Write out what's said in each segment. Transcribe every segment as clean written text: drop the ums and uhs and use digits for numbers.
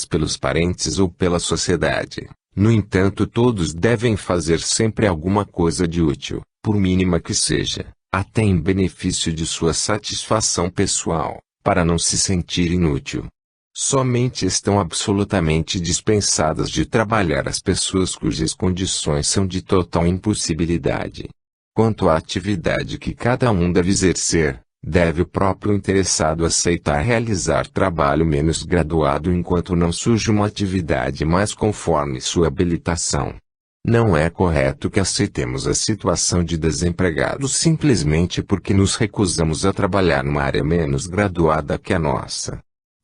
pelos parentes ou pela sociedade. No entanto, todos devem fazer sempre alguma coisa de útil, por mínima que seja, até em benefício de sua satisfação pessoal, para não se sentir inútil. Somente estão absolutamente dispensadas de trabalhar as pessoas cujas condições são de total impossibilidade. Quanto à atividade que cada um deve exercer, deve o próprio interessado aceitar realizar trabalho menos graduado enquanto não surge uma atividade mais conforme sua habilitação. Não é correto que aceitemos a situação de desempregado simplesmente porque nos recusamos a trabalhar numa área menos graduada que a nossa.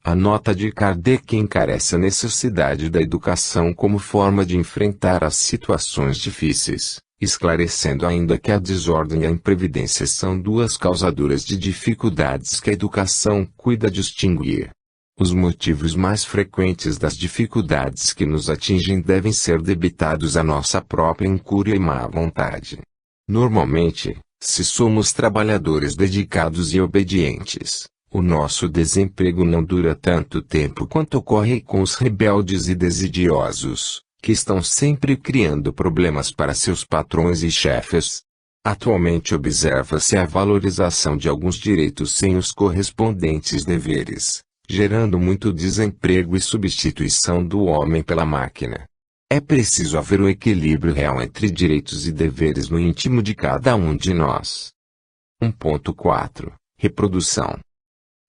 A nota de Kardec encarece a necessidade da educação como forma de enfrentar as situações difíceis, esclarecendo ainda que a desordem e a imprevidência são duas causadoras de dificuldades que a educação cuida de extinguir. Os motivos mais frequentes das dificuldades que nos atingem devem ser debitados à nossa própria incúria e má vontade. Normalmente, se somos trabalhadores dedicados e obedientes, o nosso desemprego não dura tanto tempo quanto ocorre com os rebeldes e desidiosos, que estão sempre criando problemas para seus patrões e chefes. Atualmente observa-se a valorização de alguns direitos sem os correspondentes deveres, gerando muito desemprego e substituição do homem pela máquina. É preciso haver um equilíbrio real entre direitos e deveres no íntimo de cada um de nós. 1.4. Reprodução.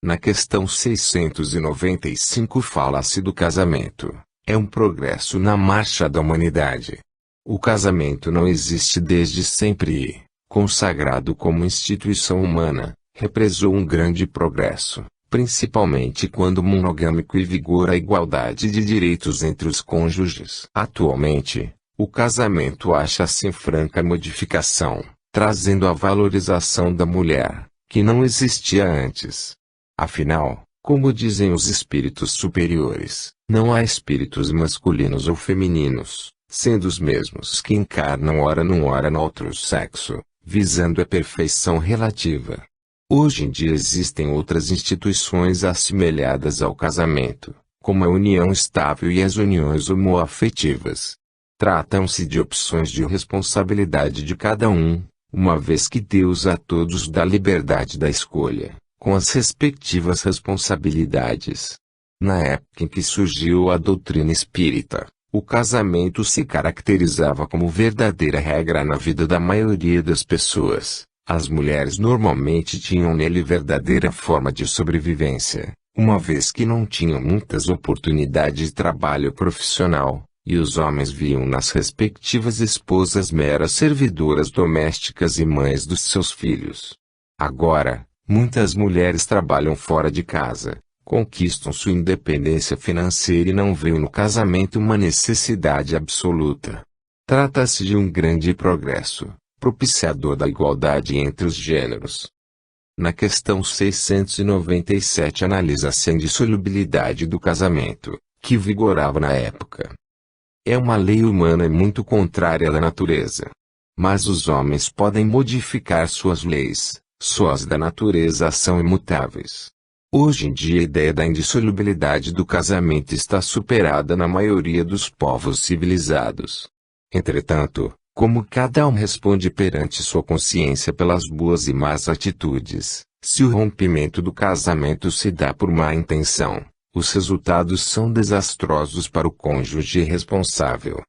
Na questão 695 fala-se do casamento. É um progresso na marcha da humanidade. O casamento não existe desde sempre e, consagrado como instituição humana, represou um grande progresso, principalmente quando monogâmico e vigora a igualdade de direitos entre os cônjuges. Atualmente, o casamento acha-se em franca modificação, trazendo a valorização da mulher, que não existia antes. Afinal, como dizem os espíritos superiores, não há espíritos masculinos ou femininos, sendo os mesmos que encarnam ora num ora no outro sexo, visando a perfeição relativa. Hoje em dia existem outras instituições assemelhadas ao casamento, como a união estável e as uniões homoafetivas. Tratam-se de opções de responsabilidade de cada um, uma vez que Deus a todos dá liberdade da escolha, com as respectivas responsabilidades. Na época em que surgiu a doutrina espírita, o casamento se caracterizava como verdadeira regra na vida da maioria das pessoas. As mulheres normalmente tinham nele verdadeira forma de sobrevivência, uma vez que não tinham muitas oportunidades de trabalho profissional, e os homens viam nas respectivas esposas meras servidoras domésticas e mães dos seus filhos. Agora, muitas mulheres trabalham fora de casa, conquistam sua independência financeira e não veem no casamento uma necessidade absoluta. Trata-se de um grande progresso, propiciador da igualdade entre os gêneros. Na questão 697 analisa-se a indissolubilidade do casamento, que vigorava na época. É uma lei humana muito contrária à da natureza. Mas os homens podem modificar suas leis. Sós da natureza são imutáveis. Hoje em dia a ideia da indissolubilidade do casamento está superada na maioria dos povos civilizados. Entretanto, como cada um responde perante sua consciência pelas boas e más atitudes, se o rompimento do casamento se dá por má intenção, os resultados são desastrosos para o cônjuge responsável.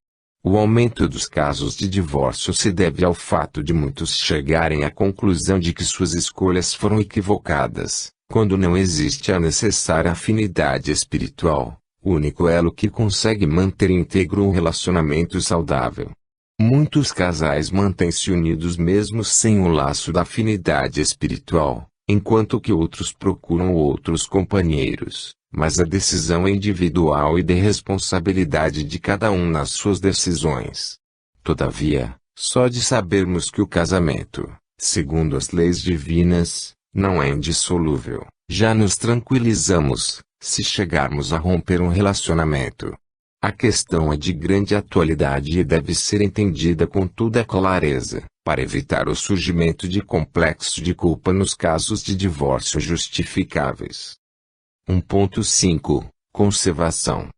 O aumento dos casos de divórcio se deve ao fato de muitos chegarem à conclusão de que suas escolhas foram equivocadas, quando não existe a necessária afinidade espiritual, o único elo que consegue manter íntegro um relacionamento saudável. Muitos casais mantêm-se unidos mesmo sem o laço da afinidade espiritual, enquanto que outros procuram outros companheiros. Mas a decisão é individual e de responsabilidade de cada um nas suas decisões. Todavia, só de sabermos que o casamento, segundo as leis divinas, não é indissolúvel, já nos tranquilizamos, se chegarmos a romper um relacionamento. A questão é de grande atualidade e deve ser entendida com toda a clareza, para evitar o surgimento de complexo de culpa nos casos de divórcio justificáveis. 1.5. Conservação.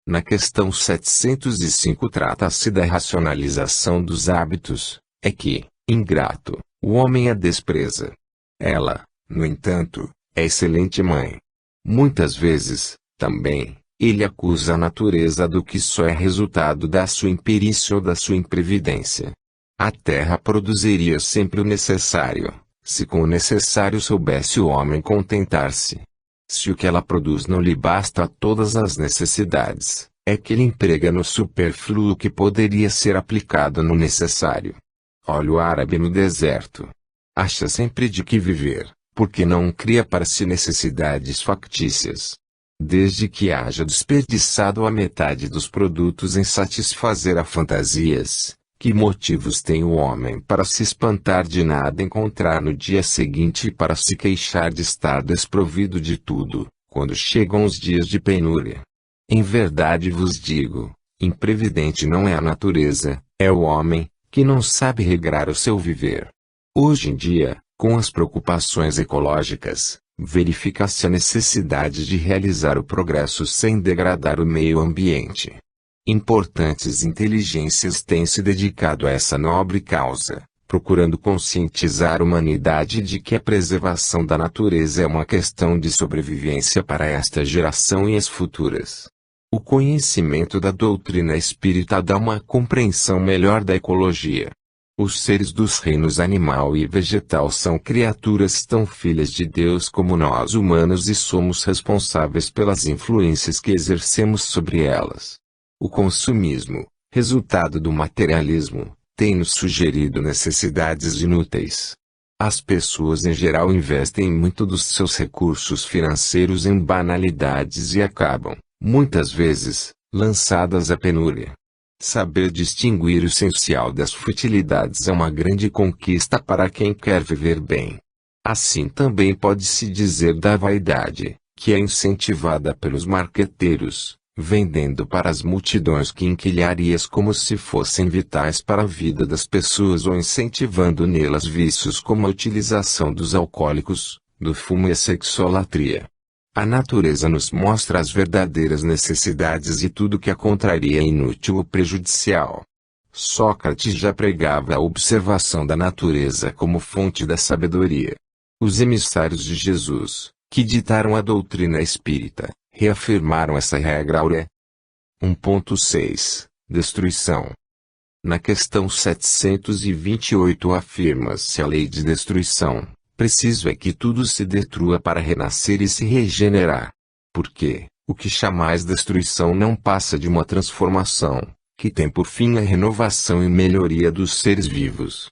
Na questão 705 trata-se da racionalização dos hábitos, é que, ingrato, o homem a despreza. Ela, no entanto, é excelente mãe. Muitas vezes, também, ele acusa a natureza do que só é resultado da sua imperícia ou da sua imprevidência. A terra produziria sempre o necessário, se com o necessário soubesse o homem contentar-se. Se o que ela produz não lhe basta a todas as necessidades, é que ele emprega no supérfluo que poderia ser aplicado no necessário. Olha o árabe no deserto. Acha sempre de que viver, porque não cria para si necessidades factícias. Desde que haja desperdiçado a metade dos produtos em satisfazer a fantasias, que motivos tem o homem para se espantar de nada encontrar no dia seguinte e para se queixar de estar desprovido de tudo, quando chegam os dias de penúria? Em verdade vos digo, imprevidente não é a natureza, é o homem, que não sabe regrar o seu viver. Hoje em dia, com as preocupações ecológicas, verifica-se a necessidade de realizar o progresso sem degradar o meio ambiente. Importantes inteligências têm se dedicado a essa nobre causa, procurando conscientizar a humanidade de que a preservação da natureza é uma questão de sobrevivência para esta geração e as futuras. O conhecimento da doutrina espírita dá uma compreensão melhor da ecologia. Os seres dos reinos animal e vegetal são criaturas tão filhas de Deus como nós humanos e somos responsáveis pelas influências que exercemos sobre elas. O consumismo, resultado do materialismo, tem nos sugerido necessidades inúteis. As pessoas em geral investem muito dos seus recursos financeiros em banalidades e acabam, muitas vezes, lançadas à penúria. Saber distinguir o essencial das futilidades é uma grande conquista para quem quer viver bem. Assim também pode-se dizer da vaidade, que é incentivada pelos marqueteiros, vendendo para as multidões quinquilharias como se fossem vitais para a vida das pessoas ou incentivando nelas vícios como a utilização dos alcoólicos, do fumo e a sexolatria. A natureza nos mostra as verdadeiras necessidades e tudo que a contraria é inútil ou prejudicial. Sócrates já pregava a observação da natureza como fonte da sabedoria. Os emissários de Jesus, que ditaram a doutrina espírita, reafirmaram essa regra áurea. 1.6 Destruição. Na questão 728 afirma-se a lei de destruição. Preciso é que tudo se destrua para renascer e se regenerar. Porque, o que chamais destruição não passa de uma transformação, que tem por fim a renovação e melhoria dos seres vivos.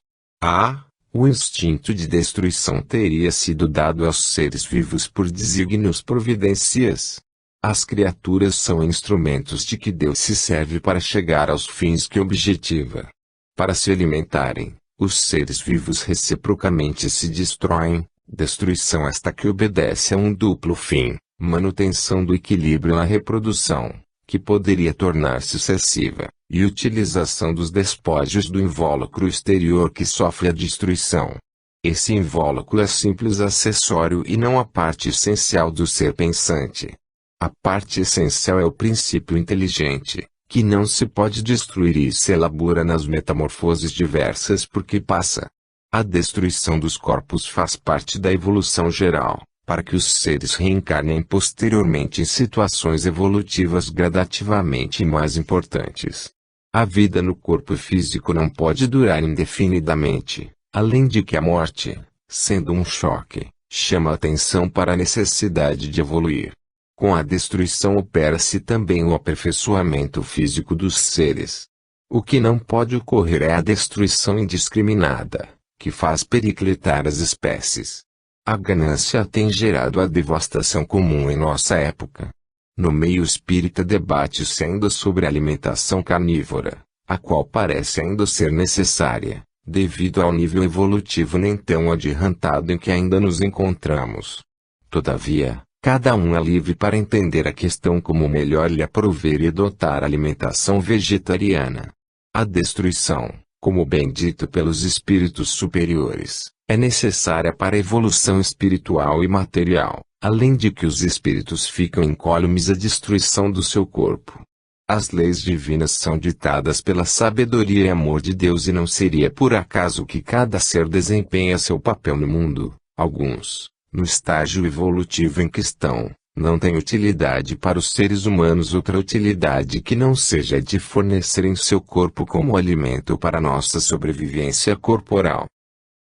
O instinto de destruição teria sido dado aos seres vivos por desígnios providencias. As criaturas são instrumentos de que Deus se serve para chegar aos fins que objetiva. Para se alimentarem, os seres vivos reciprocamente se destroem, destruição esta que obedece a um duplo fim, manutenção do equilíbrio na reprodução, que poderia tornar-se excessiva, e utilização dos despojos do invólucro exterior que sofre a destruição. Esse invólucro é simples acessório e não a parte essencial do ser pensante. A parte essencial é o princípio inteligente, que não se pode destruir e se elabora nas metamorfoses diversas porque passa. A destruição dos corpos faz parte da evolução geral, para que os seres reencarnem posteriormente em situações evolutivas gradativamente mais importantes. A vida no corpo físico não pode durar indefinidamente, além de que a morte, sendo um choque, chama a atenção para a necessidade de evoluir. Com a destruição opera-se também o aperfeiçoamento físico dos seres. O que não pode ocorrer é a destruição indiscriminada, que faz periclitar as espécies. A ganância tem gerado a devastação comum em nossa época. No meio espírita debate-se ainda sobre a alimentação carnívora, a qual parece ainda ser necessária, devido ao nível evolutivo nem tão adiantado em que ainda nos encontramos. Todavia, cada um é livre para entender a questão como melhor lhe aprouver e adotar a alimentação vegetariana. A destruição, como bem dito pelos espíritos superiores, É necessária para a evolução espiritual e material, além de que os espíritos ficam incólumes à destruição do seu corpo. As leis divinas são ditadas pela sabedoria e amor de Deus e não seria por acaso que cada ser desempenha seu papel no mundo. Alguns, no estágio evolutivo em que estão, não têm utilidade para os seres humanos, outra utilidade que não seja a de fornecerem seu corpo como alimento para nossa sobrevivência corporal.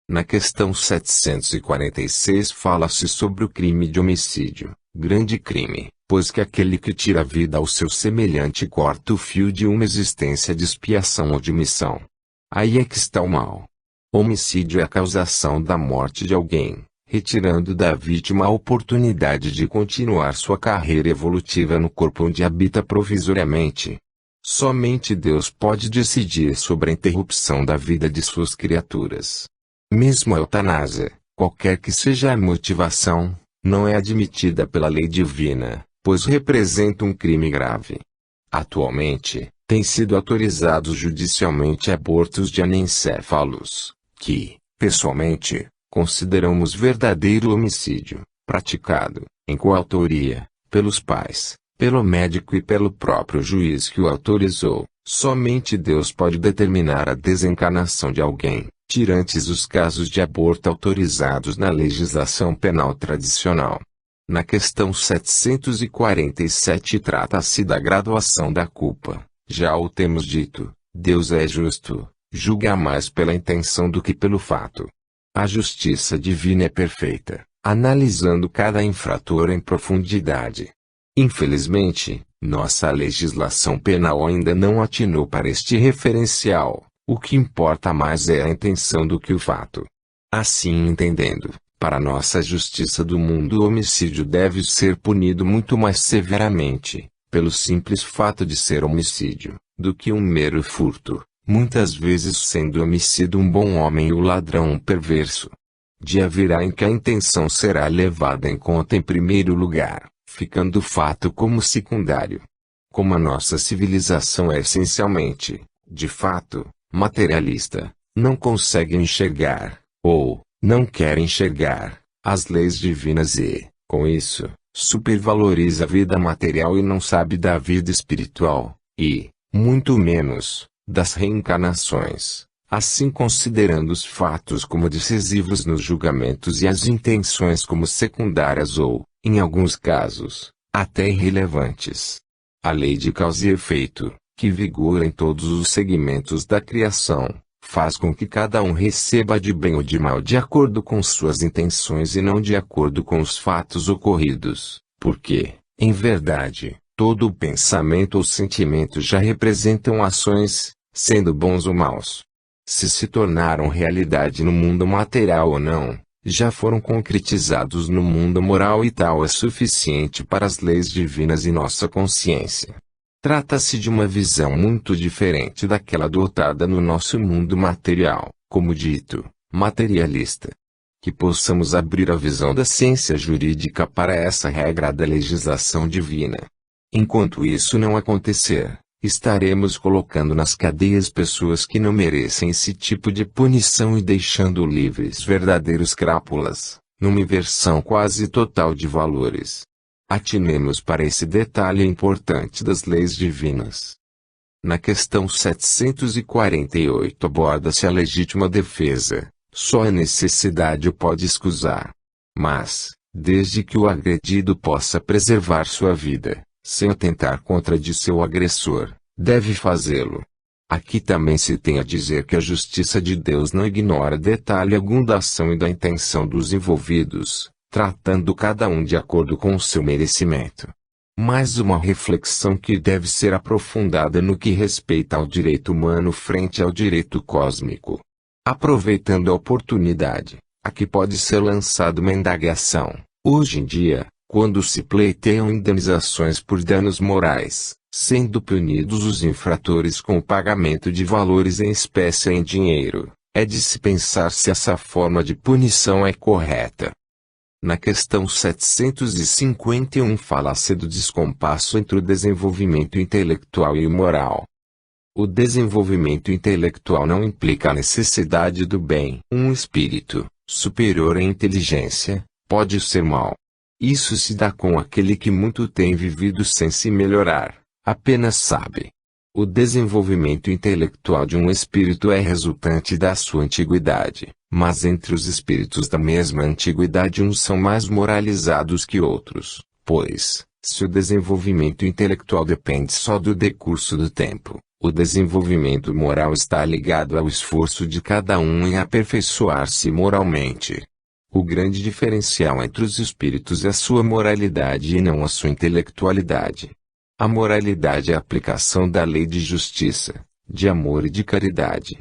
Na questão 746 fala-se sobre o crime de homicídio, grande crime, pois que aquele que tira a vida ao seu semelhante corta o fio de uma existência de expiação ou de missão. Aí é que está o mal. Homicídio é a causação da morte de alguém, retirando da vítima a oportunidade de continuar sua carreira evolutiva no corpo onde habita provisoriamente. Somente Deus pode decidir sobre a interrupção da vida de suas criaturas. Mesmo a eutanásia, qualquer que seja a motivação, não é admitida pela lei divina, pois representa um crime grave. Atualmente, têm sido autorizados judicialmente abortos de anencéfalos, que, pessoalmente, consideramos verdadeiro homicídio, praticado, em coautoria, pelos pais, pelo médico e pelo próprio juiz que o autorizou. Somente Deus pode determinar a desencarnação de alguém, tirantes os casos de aborto autorizados na legislação penal tradicional. Na questão 747 trata-se da graduação da culpa. Já o temos dito, Deus é justo, julga mais pela intenção do que pelo fato. A justiça divina é perfeita, analisando cada infrator em profundidade. Infelizmente, nossa legislação penal ainda não atinou para este referencial. O que importa mais é a intenção do que o fato. Assim entendendo, para nossa justiça do mundo o homicídio deve ser punido muito mais severamente, pelo simples fato de ser homicídio, do que um mero furto, muitas vezes sendo homicida um bom homem e o ladrão um perverso. Dia virá em que a intenção será levada em conta em primeiro lugar, ficando o fato como secundário. Como a nossa civilização é essencialmente, de fato, materialista, não consegue enxergar, ou, não quer enxergar, as leis divinas e, com isso, supervaloriza a vida material e não sabe da vida espiritual, e, muito menos, das reencarnações, assim considerando os fatos como decisivos nos julgamentos e as intenções como secundárias ou, em alguns casos, até irrelevantes. A lei de causa e efeito, que vigora em todos os segmentos da criação, faz com que cada um receba de bem ou de mal de acordo com suas intenções e não de acordo com os fatos ocorridos, porque, em verdade, todo o pensamento ou sentimento já representam ações, sendo bons ou maus. Se tornaram realidade no mundo material ou não, já foram concretizados no mundo moral e tal é suficiente para as leis divinas e nossa consciência. Trata-se de uma visão muito diferente daquela adotada no nosso mundo material, como dito, materialista. Que possamos abrir a visão da ciência jurídica para essa regra da legislação divina. Enquanto isso não acontecer, estaremos colocando nas cadeias pessoas que não merecem esse tipo de punição e deixando livres verdadeiros crápulas, numa inversão quase total de valores. Atinemos para esse detalhe importante das leis divinas. Na questão 748 aborda-se a legítima defesa. Só a necessidade o pode escusar. Mas, desde que o agredido possa preservar sua vida, sem atentar contra de seu agressor, deve fazê-lo. Aqui também se tem a dizer que a justiça de Deus não ignora detalhe algum da ação e da intenção dos envolvidos, tratando cada um de acordo com o seu merecimento. Mais uma reflexão que deve ser aprofundada no que respeita ao direito humano frente ao direito cósmico. Aproveitando a oportunidade, aqui pode ser lançada uma indagação. Hoje em dia, quando se pleiteiam indenizações por danos morais, sendo punidos os infratores com o pagamento de valores em espécie ou em dinheiro, é de se pensar se essa forma de punição é correta. Na questão 751 fala-se do descompasso entre o desenvolvimento intelectual e o moral. O desenvolvimento intelectual não implica a necessidade do bem. Um espírito, superior em inteligência, pode ser mau. Isso se dá com aquele que muito tem vivido sem se melhorar, apenas sabe. O desenvolvimento intelectual de um espírito é resultante da sua antiguidade, mas entre os espíritos da mesma antiguidade uns são mais moralizados que outros, pois, se o desenvolvimento intelectual depende só do decurso do tempo, o desenvolvimento moral está ligado ao esforço de cada um em aperfeiçoar-se moralmente. O grande diferencial entre os espíritos é a sua moralidade e não a sua intelectualidade. A moralidade é a aplicação da lei de justiça, de amor e de caridade.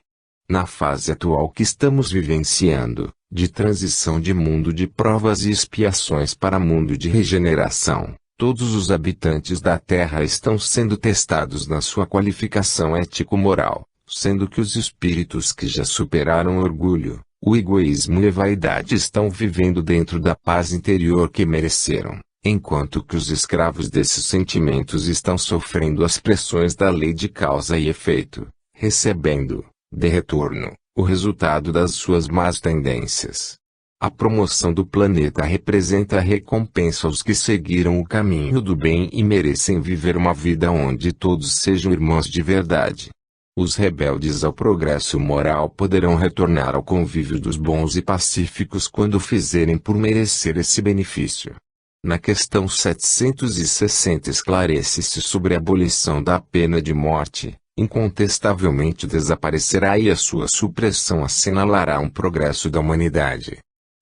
Na fase atual que estamos vivenciando, de transição de mundo de provas e expiações para mundo de regeneração, todos os habitantes da Terra estão sendo testados na sua qualificação ético-moral, sendo que os espíritos que já superaram o orgulho, o egoísmo e a vaidade estão vivendo dentro da paz interior que mereceram, enquanto que os escravos desses sentimentos estão sofrendo as pressões da lei de causa e efeito, recebendo, de retorno, o resultado das suas más tendências. A promoção do planeta representa a recompensa aos que seguiram o caminho do bem e merecem viver uma vida onde todos sejam irmãos de verdade. Os rebeldes ao progresso moral poderão retornar ao convívio dos bons e pacíficos quando o fizerem por merecer esse benefício. Na questão 760 esclarece-se sobre a abolição da pena de morte, incontestavelmente desaparecerá e a sua supressão assinalará um progresso da humanidade.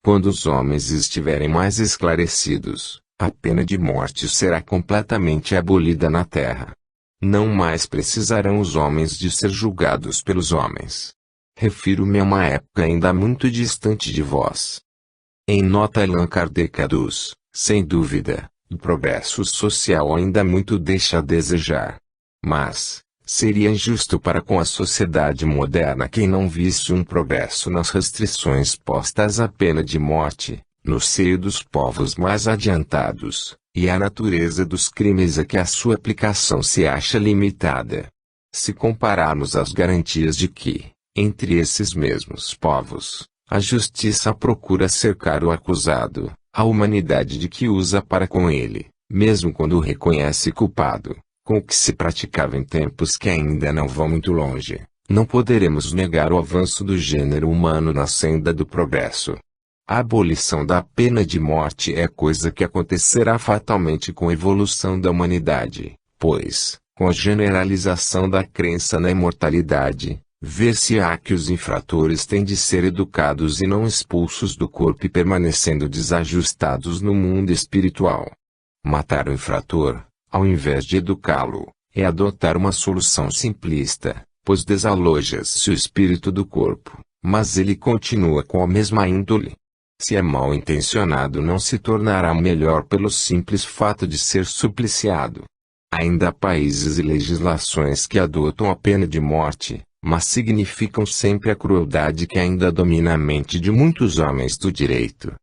Quando os homens estiverem mais esclarecidos, a pena de morte será completamente abolida na Terra. Não mais precisarão os homens de ser julgados pelos homens. Refiro-me a uma época ainda muito distante de vós. Em nota Allan Kardec aduz, sem dúvida, o progresso social ainda muito deixa a desejar. Mas, seria injusto para com a sociedade moderna quem não visse um progresso nas restrições postas à pena de morte, no seio dos povos mais adiantados, e a natureza dos crimes a que a sua aplicação se acha limitada. Se compararmos as garantias de que, entre esses mesmos povos, a justiça procura cercar o acusado, a humanidade de que usa para com ele, mesmo quando o reconhece culpado, com o que se praticava em tempos que ainda não vão muito longe, não poderemos negar o avanço do gênero humano na senda do progresso. A abolição da pena de morte é coisa que acontecerá fatalmente com a evolução da humanidade, pois, com a generalização da crença na imortalidade, ver-se-á que os infratores têm de ser educados e não expulsos do corpo e permanecendo desajustados no mundo espiritual. Matar o infrator, ao invés de educá-lo, é adotar uma solução simplista, pois desaloja-se o espírito do corpo, mas ele continua com a mesma índole. Se é mal intencionado, não se tornará melhor pelo simples fato de ser supliciado. Ainda há países e legislações que adotam a pena de morte, mas significam sempre a crueldade que ainda domina a mente de muitos homens do direito.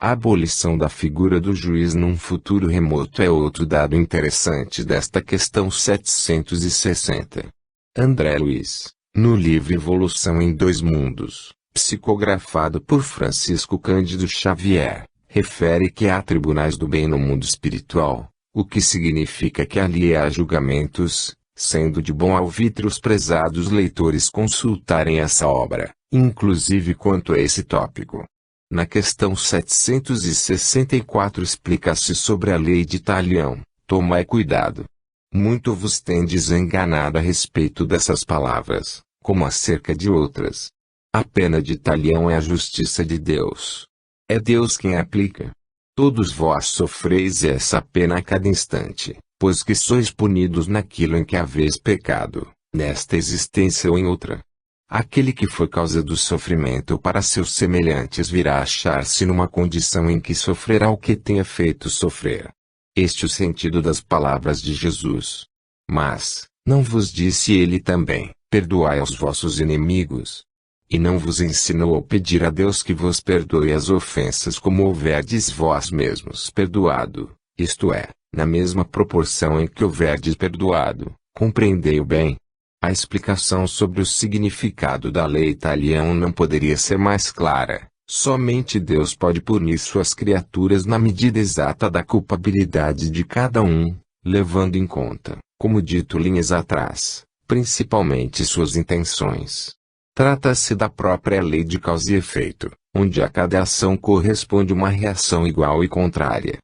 A abolição da figura do juiz num futuro remoto é outro dado interessante desta questão 760. André Luiz, no livro Evolução em Dois Mundos, psicografado por Francisco Cândido Xavier, refere que há tribunais do bem no mundo espiritual, o que significa que ali há julgamentos, sendo de bom alvitre os prezados leitores consultarem essa obra, inclusive quanto a esse tópico. Na questão 764 explica-se sobre a lei de Talião, tomai cuidado. Muito vos tendes enganado a respeito dessas palavras, como acerca de outras. A pena de Talião é a justiça de Deus. É Deus quem a aplica. Todos vós sofreis essa pena a cada instante, pois que sois punidos naquilo em que haveis pecado, nesta existência ou em outra. Aquele que foi causa do sofrimento para seus semelhantes virá achar-se numa condição em que sofrerá o que tenha feito sofrer. Este é o sentido das palavras de Jesus. Mas, não vos disse ele também, perdoai aos vossos inimigos? E não vos ensinou a pedir a Deus que vos perdoe as ofensas como houverdes vós mesmos perdoado, isto é, na mesma proporção em que houverdes perdoado, compreendei-o bem. A explicação sobre o significado da lei Talião não poderia ser mais clara, Somente Deus pode punir suas criaturas na medida exata da culpabilidade de cada um, levando em conta, como dito linhas atrás, principalmente suas intenções. Trata-se da própria lei de causa e efeito, onde a cada ação corresponde uma reação igual e contrária.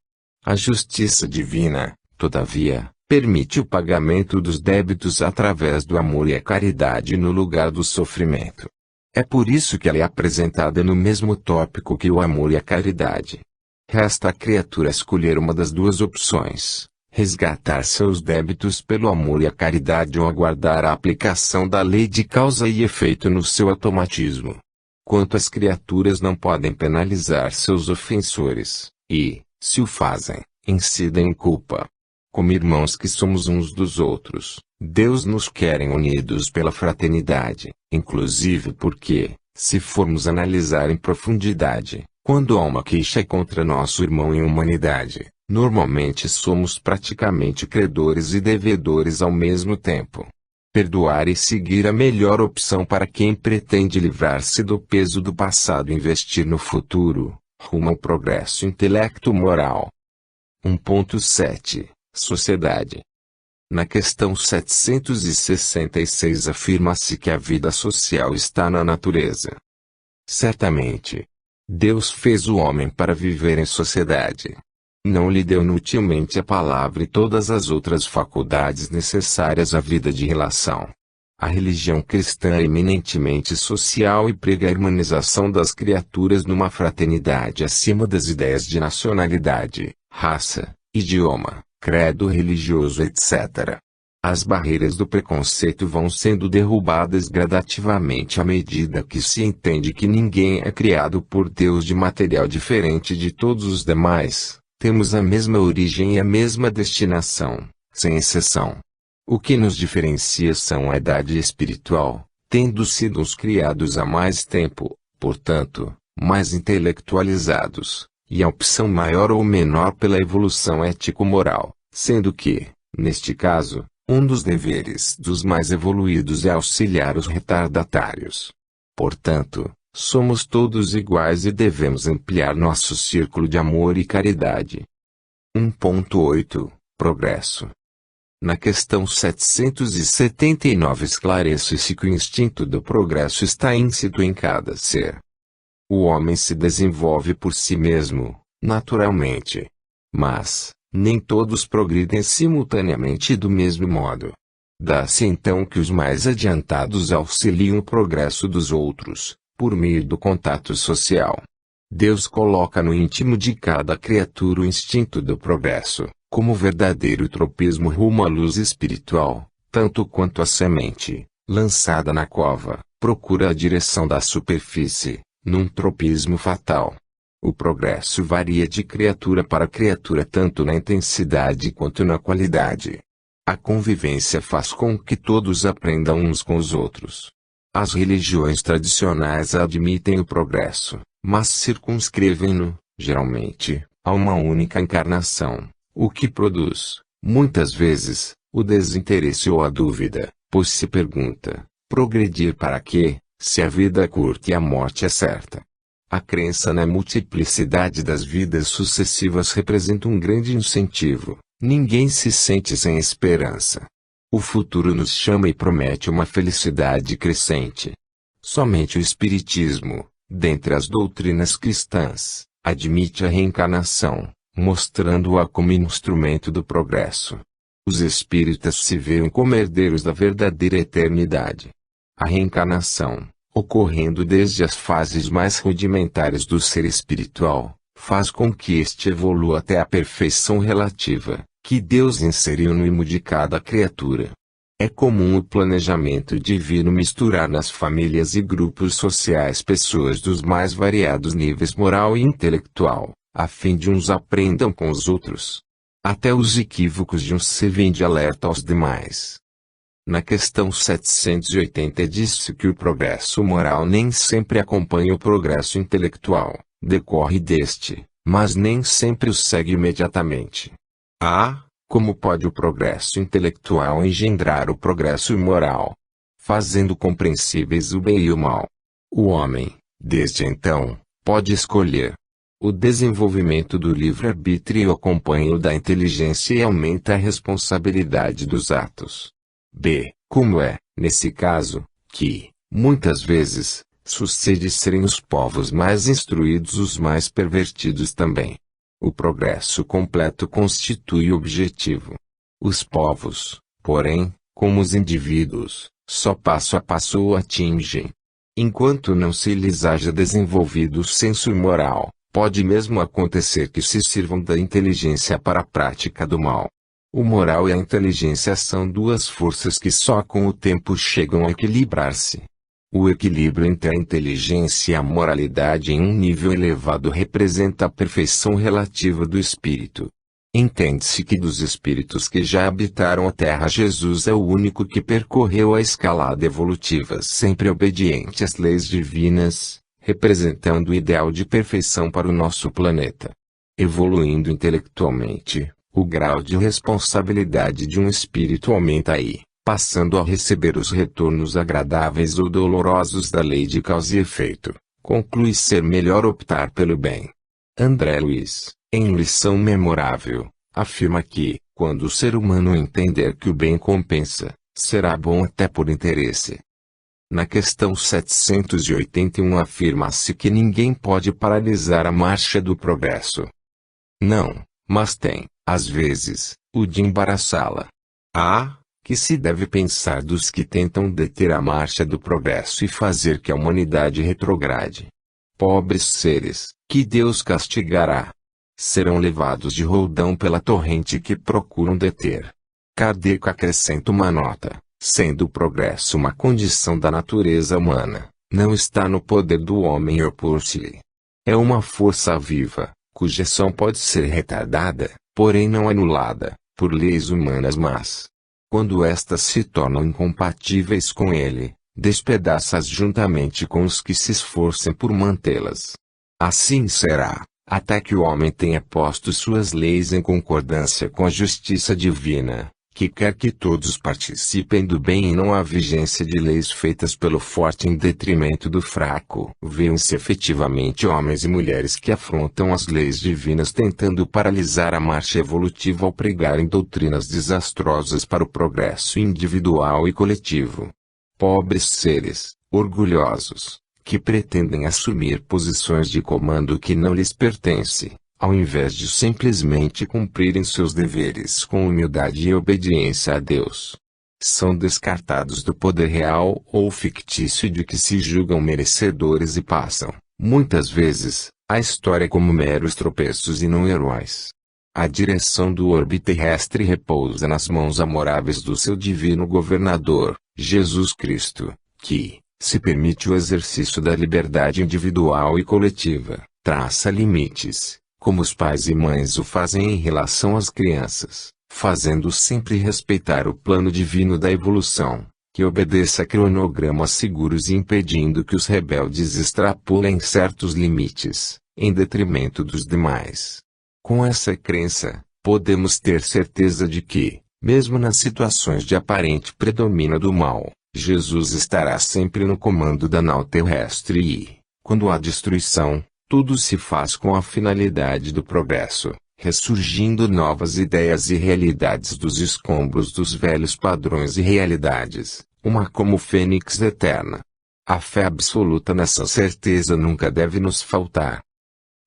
A justiça divina, todavia, permite o pagamento dos débitos através do amor e a caridade no lugar do sofrimento. É por isso que ela é apresentada no mesmo tópico que o amor e a caridade. Resta à criatura escolher uma das duas opções: resgatar seus débitos pelo amor e a caridade ou aguardar a aplicação da lei de causa e efeito no seu automatismo. Quanto às criaturas não podem penalizar seus ofensores, e, se o fazem, incidem em culpa. Como irmãos que somos uns dos outros, Deus nos quer unidos pela fraternidade, inclusive porque, se formos analisar em profundidade, quando há uma queixa contra nosso irmão em humanidade, normalmente somos praticamente credores e devedores ao mesmo tempo. Perdoar e seguir a melhor opção para quem pretende livrar-se do peso do passado e investir no futuro, rumo ao progresso intelecto-moral. 1.7 Sociedade. Na questão 766 afirma-se que a vida social está na natureza. Certamente, Deus fez o homem para viver em sociedade. Não lhe deu inutilmente a palavra e todas as outras faculdades necessárias à vida de relação. A religião cristã é eminentemente social e prega a harmonização das criaturas numa fraternidade acima das ideias de nacionalidade, raça, idioma, credo religioso etc. As barreiras do preconceito vão sendo derrubadas gradativamente à medida que se entende que ninguém é criado por Deus de material diferente de todos os demais, temos a mesma origem e a mesma destinação, sem exceção. O que nos diferencia são a idade espiritual, tendo sido os criados há mais tempo, portanto, mais intelectualizados, e a opção maior ou menor pela evolução ético-moral, sendo que, neste caso, um dos deveres dos mais evoluídos é auxiliar os retardatários. Portanto, somos todos iguais e devemos ampliar nosso círculo de amor e caridade. 1.8 Progresso. Na questão 779 esclarece-se que o instinto do progresso está íncito em cada ser. O homem se desenvolve por si mesmo, naturalmente. Mas, nem todos progridem simultaneamente e do mesmo modo. Dá-se então que os mais adiantados auxiliam o progresso dos outros, por meio do contato social. Deus coloca no íntimo de cada criatura o instinto do progresso, como verdadeiro tropismo rumo à luz espiritual, tanto quanto a semente, lançada na cova, procura a direção da superfície, num tropismo fatal. O progresso varia de criatura para criatura tanto na intensidade quanto na qualidade. A convivência faz com que todos aprendam uns com os outros. As religiões tradicionais admitem o progresso, mas circunscrevem-no, geralmente, a uma única encarnação, o que produz, muitas vezes, o desinteresse ou a dúvida, pois se pergunta, progredir para quê, se a vida é curta e a morte é certa? A crença na multiplicidade das vidas sucessivas representa um grande incentivo. Ninguém se sente sem esperança. O futuro nos chama e promete uma felicidade crescente. Somente o Espiritismo, dentre as doutrinas cristãs, admite a reencarnação, mostrando-a como instrumento do progresso. Os espíritas se veem como herdeiros da verdadeira eternidade. A reencarnação, ocorrendo desde as fases mais rudimentares do ser espiritual, faz com que este evolua até a perfeição relativa, que Deus inseriu no imo de cada criatura. É comum o planejamento divino misturar nas famílias e grupos sociais pessoas dos mais variados níveis moral e intelectual, a fim de uns aprendam com os outros. Até os equívocos de uns servem de alerta aos demais. Na questão 780 diz-se que o progresso moral nem sempre acompanha o progresso intelectual, decorre deste, mas nem sempre o segue imediatamente. Como pode o progresso intelectual engendrar o progresso moral? Fazendo compreensíveis o bem e o mal. O homem, desde então, pode escolher. O desenvolvimento do livre-arbítrio acompanha o da inteligência e aumenta a responsabilidade dos atos. B. Como é, nesse caso, que, muitas vezes, sucede serem os povos mais instruídos os mais pervertidos também. O progresso completo constitui o objetivo. Os povos, porém, como os indivíduos, só passo a passo o atingem. Enquanto não se lhes haja desenvolvido o senso moral, pode mesmo acontecer que se sirvam da inteligência para a prática do mal. O moral e a inteligência são duas forças que só com o tempo chegam a equilibrar-se. O equilíbrio entre a inteligência e a moralidade em um nível elevado representa a perfeição relativa do espírito. Entende-se que dos espíritos que já habitaram a Terra, Jesus é o único que percorreu a escalada evolutiva sempre obediente às leis divinas, representando o ideal de perfeição para o nosso planeta. Evoluindo intelectualmente, o grau de responsabilidade de um espírito aumenta aí, passando a receber os retornos agradáveis ou dolorosos da lei de causa e efeito. Conclui ser melhor optar pelo bem. André Luiz, em Lição Memorável, afirma que, quando o ser humano entender que o bem compensa, será bom até por interesse. Na questão 781 afirma-se que ninguém pode paralisar a marcha do progresso. Não, mas tem, às vezes, o de embaraçá-la. Que se deve pensar dos que tentam deter a marcha do progresso e fazer que a humanidade retrograde. Pobres seres, que Deus castigará. Serão levados de roldão pela torrente que procuram deter. Kardec acrescenta uma nota. Sendo o progresso uma condição da natureza humana, não está no poder do homem opor-se-lhe. É uma força viva, cuja ação pode ser retardada, porém não anulada, por leis humanas, mas, quando estas se tornam incompatíveis com ele, despedaça-as juntamente com os que se esforcem por mantê-las. Assim será, até que o homem tenha posto suas leis em concordância com a justiça divina, que quer que todos participem do bem e não há vigência de leis feitas pelo forte em detrimento do fraco. Vêem-se efetivamente homens e mulheres que afrontam as leis divinas tentando paralisar a marcha evolutiva ao pregarem doutrinas desastrosas para o progresso individual e coletivo. Pobres seres, orgulhosos, que pretendem assumir posições de comando que não lhes pertencem, ao invés de simplesmente cumprirem seus deveres com humildade e obediência a Deus. São descartados do poder real ou fictício de que se julgam merecedores e passam, muitas vezes, a história como meros tropeços e não heróis. A direção do orbe terrestre repousa nas mãos amoráveis do seu divino governador, Jesus Cristo, que, se permite o exercício da liberdade individual e coletiva, traça limites, como os pais e mães o fazem em relação às crianças, fazendo sempre respeitar o plano divino da evolução, que obedeça a cronogramas seguros e impedindo que os rebeldes extrapolem certos limites, em detrimento dos demais. Com essa crença, podemos ter certeza de que, mesmo nas situações de aparente predomínio do mal, Jesus estará sempre no comando da nau terrestre e, quando há destruição, tudo se faz com a finalidade do progresso, ressurgindo novas ideias e realidades dos escombros dos velhos padrões e realidades, uma como fênix eterna. A fé absoluta nessa certeza nunca deve nos faltar.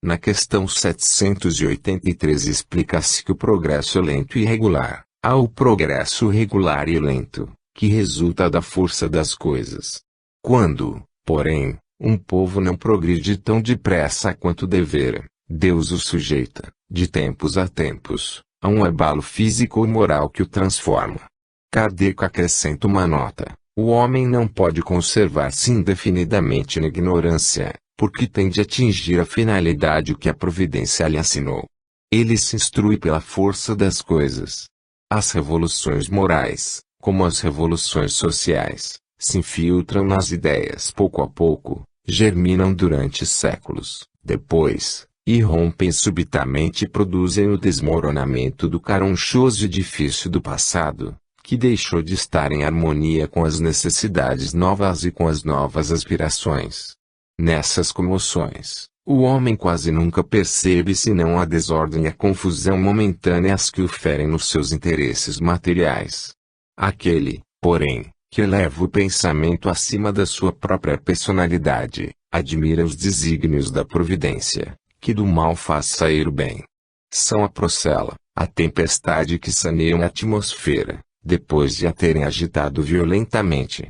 Na questão 783 explica-se que o progresso é lento e irregular. Há o progresso regular e lento, que resulta da força das coisas. Quando, porém, um povo não progride tão depressa quanto devera, Deus o sujeita, de tempos a tempos, a um abalo físico ou moral que o transforma. Kardec acrescenta uma nota: o homem não pode conservar-se indefinidamente na ignorância, porque tem de atingir a finalidade que a providência lhe assinou. Ele se instrui pela força das coisas. As revoluções morais, como as revoluções sociais, se infiltram nas ideias pouco a pouco, germinam durante séculos, depois, irrompem subitamente e produzem o desmoronamento do caronchoso edifício do passado, que deixou de estar em harmonia com as necessidades novas e com as novas aspirações. Nessas comoções, O homem quase nunca percebe senão a desordem e a confusão momentâneas que o ferem nos seus interesses materiais. Aquele, porém, que eleva o pensamento acima da sua própria personalidade, admira os desígnios da providência, que do mal faz sair o bem. São a procela, a tempestade que saneiam a atmosfera, depois de a terem agitado violentamente.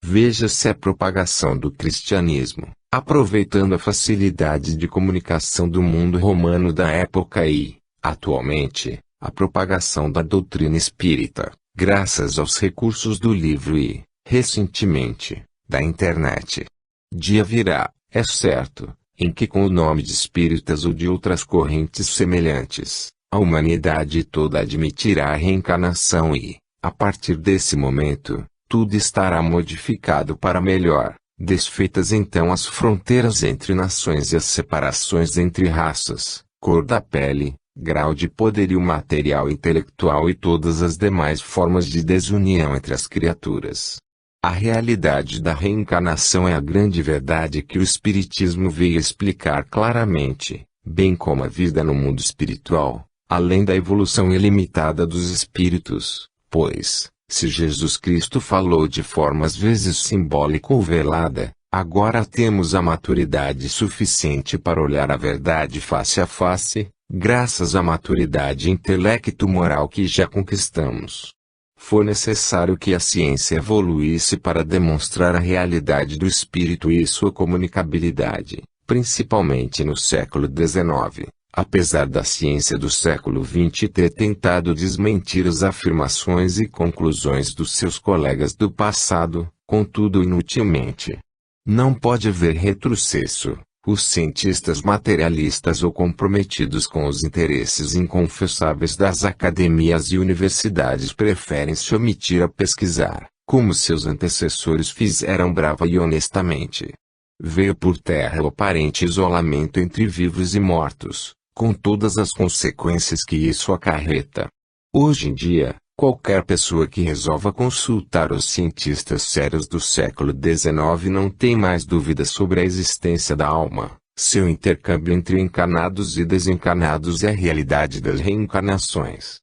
Veja-se a propagação do cristianismo, aproveitando a facilidade de comunicação do mundo romano da época e, atualmente, a propagação da doutrina espírita, graças aos recursos do livro e, recentemente, da internet. Dia virá, é certo, em que com o nome de espíritas ou de outras correntes semelhantes, a humanidade toda admitirá a reencarnação e, a partir desse momento, tudo estará modificado para melhor, desfeitas então as fronteiras entre nações e as separações entre raças, cor da pele, grau de poderio material e intelectual e todas as demais formas de desunião entre as criaturas. A realidade da reencarnação é a grande verdade que o Espiritismo veio explicar claramente, bem como a vida no mundo espiritual, além da evolução ilimitada dos espíritos, pois, se Jesus Cristo falou de forma às vezes simbólica ou velada, agora temos a maturidade suficiente para olhar a verdade face a face, graças à maturidade intelecto-moral que já conquistamos. Foi necessário que a ciência evoluísse para demonstrar a realidade do espírito e sua comunicabilidade, principalmente no século XIX. Apesar da ciência do século XX ter tentado desmentir as afirmações e conclusões dos seus colegas do passado, contudo inutilmente. Não pode haver retrocesso. Os cientistas materialistas ou comprometidos com os interesses inconfessáveis das academias e universidades preferem se omitir a pesquisar, como seus antecessores fizeram brava e honestamente. Veio por terra o aparente isolamento entre vivos e mortos, com todas as consequências que isso acarreta. Hoje em dia, qualquer pessoa que resolva consultar os cientistas sérios do século XIX não tem mais dúvidas sobre a existência da alma, seu intercâmbio entre encarnados e desencarnados e a realidade das reencarnações.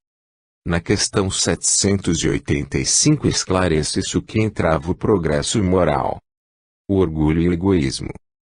Na questão 785 esclarece-se o que entrava o progresso moral. O orgulho e o egoísmo.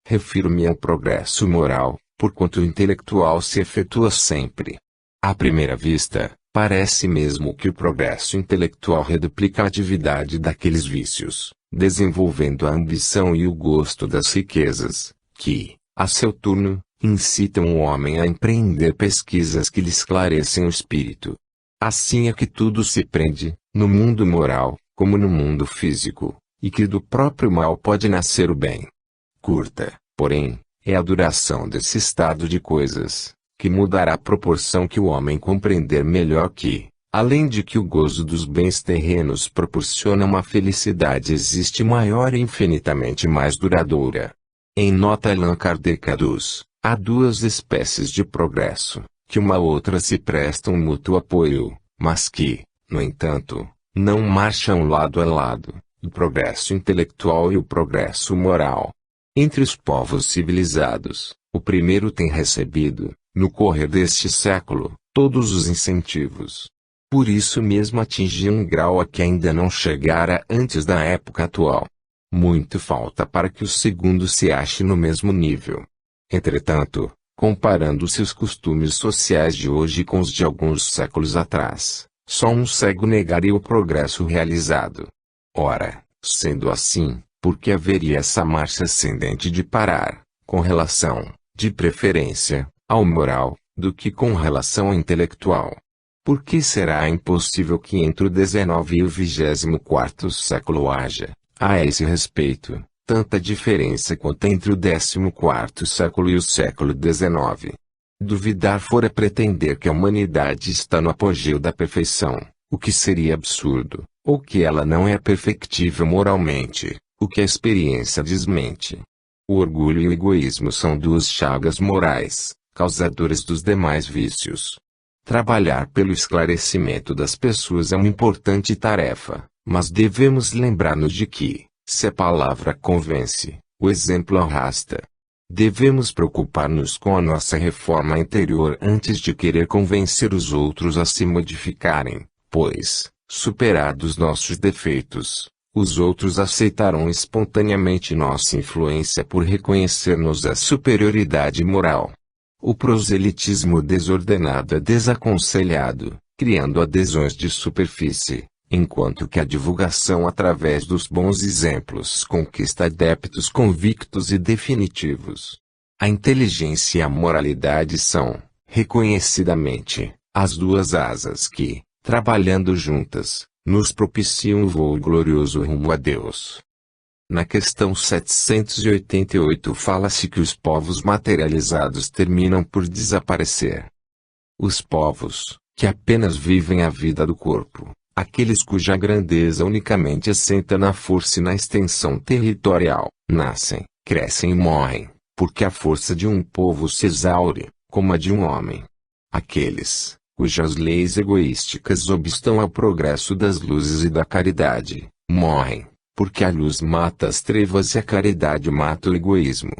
Refiro-me ao progresso moral, porquanto o intelectual se efetua sempre. À primeira vista, parece mesmo que o progresso intelectual reduplica a atividade daqueles vícios, desenvolvendo a ambição e o gosto das riquezas, que, a seu turno, incitam o homem a empreender pesquisas que lhe esclarecem o espírito. Assim é que tudo se prende, no mundo moral, como no mundo físico, e que do próprio mal pode nascer o bem. Curta, porém, é a duração desse estado de coisas, que mudará a proporção que o homem compreender melhor que, além de que o gozo dos bens terrenos proporciona uma felicidade existe maior e infinitamente mais duradoura. Em nota Allan Kardec há duas espécies de progresso, que uma outra se prestam mútuo apoio, mas que, no entanto, não marcham lado a lado, o progresso intelectual e o progresso moral. Entre os povos civilizados, o primeiro tem recebido, no correr deste século, todos os incentivos. Por isso mesmo atingiu um grau a que ainda não chegara antes da época atual. Muito falta para que o segundo se ache no mesmo nível. Entretanto, comparando-se os costumes sociais de hoje com os de alguns séculos atrás, só um cego negaria o progresso realizado. Ora, sendo assim, por que haveria essa marcha ascendente de parar, com relação, de preferência, ao moral, do que com relação ao intelectual? Por que será impossível que entre o 19 e o 24º século haja, a esse respeito, tanta diferença quanto entre o 14º século e o século XIX? Duvidar fora pretender que a humanidade está no apogeu da perfeição, o que seria absurdo, ou que ela não é perfectível moralmente, o que a experiência desmente. O orgulho e o egoísmo são duas chagas morais, causadoras dos demais vícios. Trabalhar pelo esclarecimento das pessoas é uma importante tarefa, mas devemos lembrar-nos de que, se a palavra convence, o exemplo arrasta. Devemos preocupar-nos com a nossa reforma interior antes de querer convencer os outros a se modificarem, pois, superados nossos defeitos, os outros aceitarão espontaneamente nossa influência por reconhecer-nos a superioridade moral. O proselitismo desordenado é desaconselhado, criando adesões de superfície, enquanto que a divulgação através dos bons exemplos conquista adeptos convictos e definitivos. A inteligência e a moralidade são, reconhecidamente, as duas asas que, trabalhando juntas, nos propiciam o voo glorioso rumo a Deus. Na questão 788 fala-se que os povos materializados terminam por desaparecer. Os povos, que apenas vivem a vida do corpo, aqueles cuja grandeza unicamente assenta na força e na extensão territorial, nascem, crescem e morrem, porque a força de um povo se exaure, como a de um homem. Aqueles, cujas leis egoísticas obstam ao progresso das luzes e da caridade, morrem, porque a luz mata as trevas e a caridade mata o egoísmo.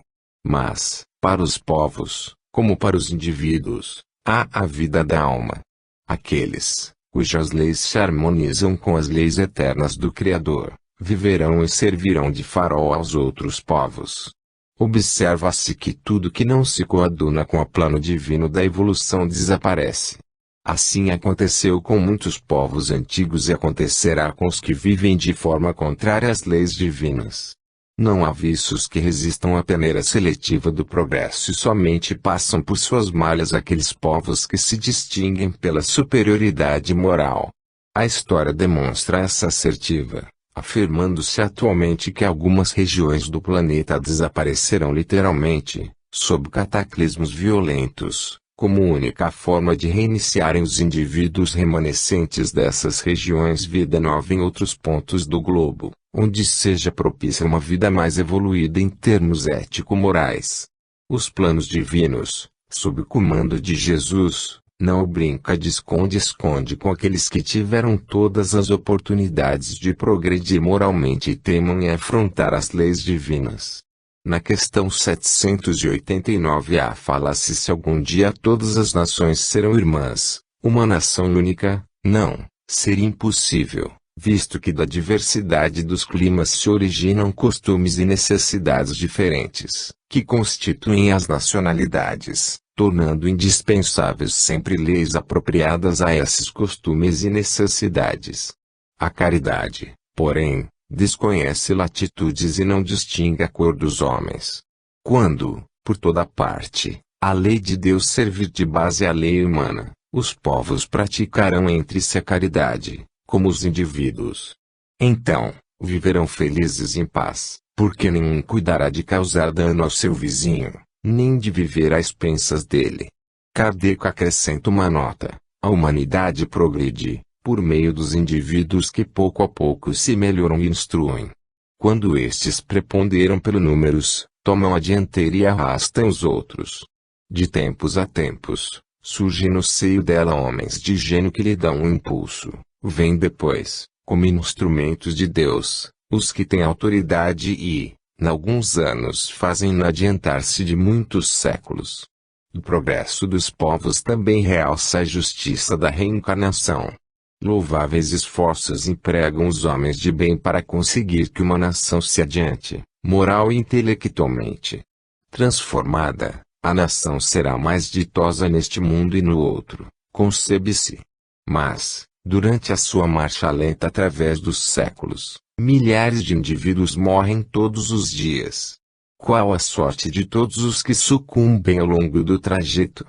Mas, para os povos, como para os indivíduos, há a vida da alma. Aqueles, cujas leis se harmonizam com as leis eternas do Criador, viverão e servirão de farol aos outros povos. Observa-se que tudo que não se coaduna com o plano divino da evolução desaparece. Assim aconteceu com muitos povos antigos e acontecerá com os que vivem de forma contrária às leis divinas. Não há vícios que resistam à peneira seletiva do progresso e somente passam por suas malhas aqueles povos que se distinguem pela superioridade moral. A história demonstra essa assertiva, afirmando-se atualmente que algumas regiões do planeta desaparecerão literalmente, sob cataclismos violentos, como única forma de reiniciarem os indivíduos remanescentes dessas regiões vida nova em outros pontos do globo, onde seja propícia uma vida mais evoluída em termos ético-morais. Os planos divinos, sob o comando de Jesus, não brinca de esconde-esconde com aqueles que tiveram todas as oportunidades de progredir moralmente e temam em afrontar as leis divinas. Na questão 789a fala-se se algum dia todas as nações serão irmãs, uma nação única. Não, seria impossível, visto que da diversidade dos climas se originam costumes e necessidades diferentes, que constituem as nacionalidades, tornando indispensáveis sempre leis apropriadas a esses costumes e necessidades. A caridade, porém, desconhece latitudes e não distingue a cor dos homens. Quando, por toda parte, a lei de Deus servir de base à lei humana, os povos praticarão entre si a caridade, como os indivíduos. Então, viverão felizes em paz, porque nenhum cuidará de causar dano ao seu vizinho, nem de viver às expensas dele. Kardec acrescenta uma nota: a humanidade progride, por meio dos indivíduos que pouco a pouco se melhoram e instruem. Quando estes preponderam pelo números, tomam a dianteira e arrastam os outros. De tempos a tempos, surgem no seio dela homens de gênio que lhe dão um impulso. Vêm depois, como instrumentos de Deus, os que têm autoridade e, em alguns anos fazem adiantar-se de muitos séculos. O progresso dos povos também realça a justiça da reencarnação. Louváveis esforços empregam os homens de bem para conseguir que uma nação se adiante, moral e intelectualmente. Transformada, a nação será mais ditosa neste mundo e no outro, concebe-se. Mas, durante a sua marcha lenta através dos séculos, milhares de indivíduos morrem todos os dias. Qual a sorte de todos os que sucumbem ao longo do trajeto?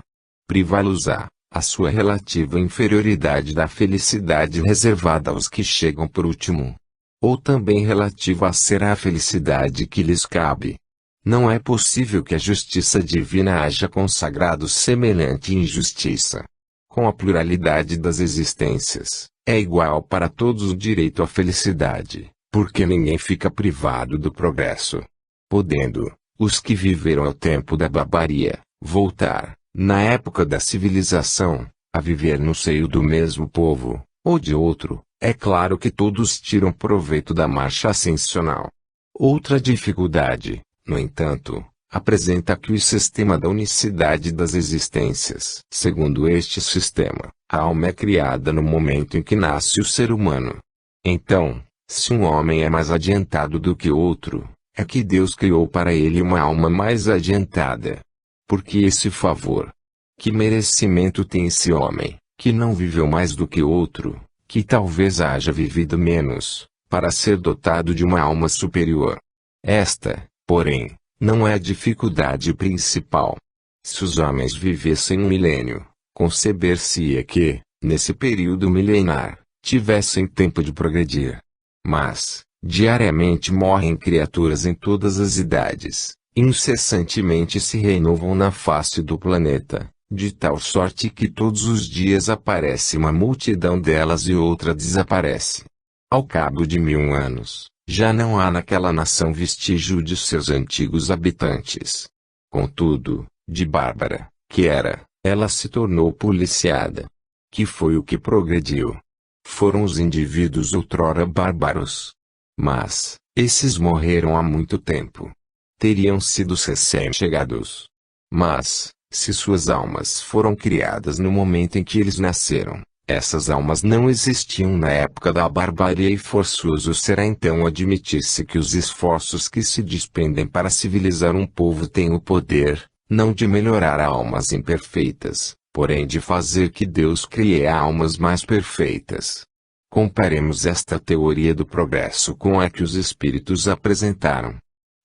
Privá-los-á a sua relativa inferioridade da felicidade reservada aos que chegam por último. Ou também relativa será a felicidade que lhes cabe. Não é possível que a justiça divina haja consagrado semelhante injustiça. Com a pluralidade das existências, é igual para todos o direito à felicidade, porque ninguém fica privado do progresso. Podendo, os que viveram ao tempo da barbaria, voltar, na época da civilização, a viver no seio do mesmo povo, ou de outro, é claro que todos tiram proveito da marcha ascensional. Outra dificuldade, no entanto, apresenta aqui o sistema da unicidade das existências. Segundo este sistema, a alma é criada no momento em que nasce o ser humano. Então, se um homem é mais adiantado do que outro, é que Deus criou para ele uma alma mais adiantada. Por que esse favor? Que merecimento tem esse homem, que não viveu mais do que outro, que talvez haja vivido menos, para ser dotado de uma alma superior? Esta, porém, não é a dificuldade principal. Se os homens vivessem um milênio, conceber-se-ia que, nesse período milenar, tivessem tempo de progredir. Mas, diariamente morrem criaturas em todas as idades, incessantemente se renovam na face do planeta, de tal sorte que todos os dias aparece uma multidão delas e outra desaparece. Ao cabo de 1000 anos, já não há naquela nação vestígio de seus antigos habitantes. Contudo, de bárbara, que era, ela se tornou policiada. Que foi o que progrediu? Foram os indivíduos outrora bárbaros. Mas, esses morreram há muito tempo. Teriam sido recém-chegados. Mas, se suas almas foram criadas no momento em que eles nasceram, essas almas não existiam na época da barbarie e forçoso será então admitir-se que os esforços que se despendem para civilizar um povo têm o poder, não de melhorar almas imperfeitas, porém de fazer que Deus crie almas mais perfeitas. Comparemos esta teoria do progresso com a que os espíritos apresentaram.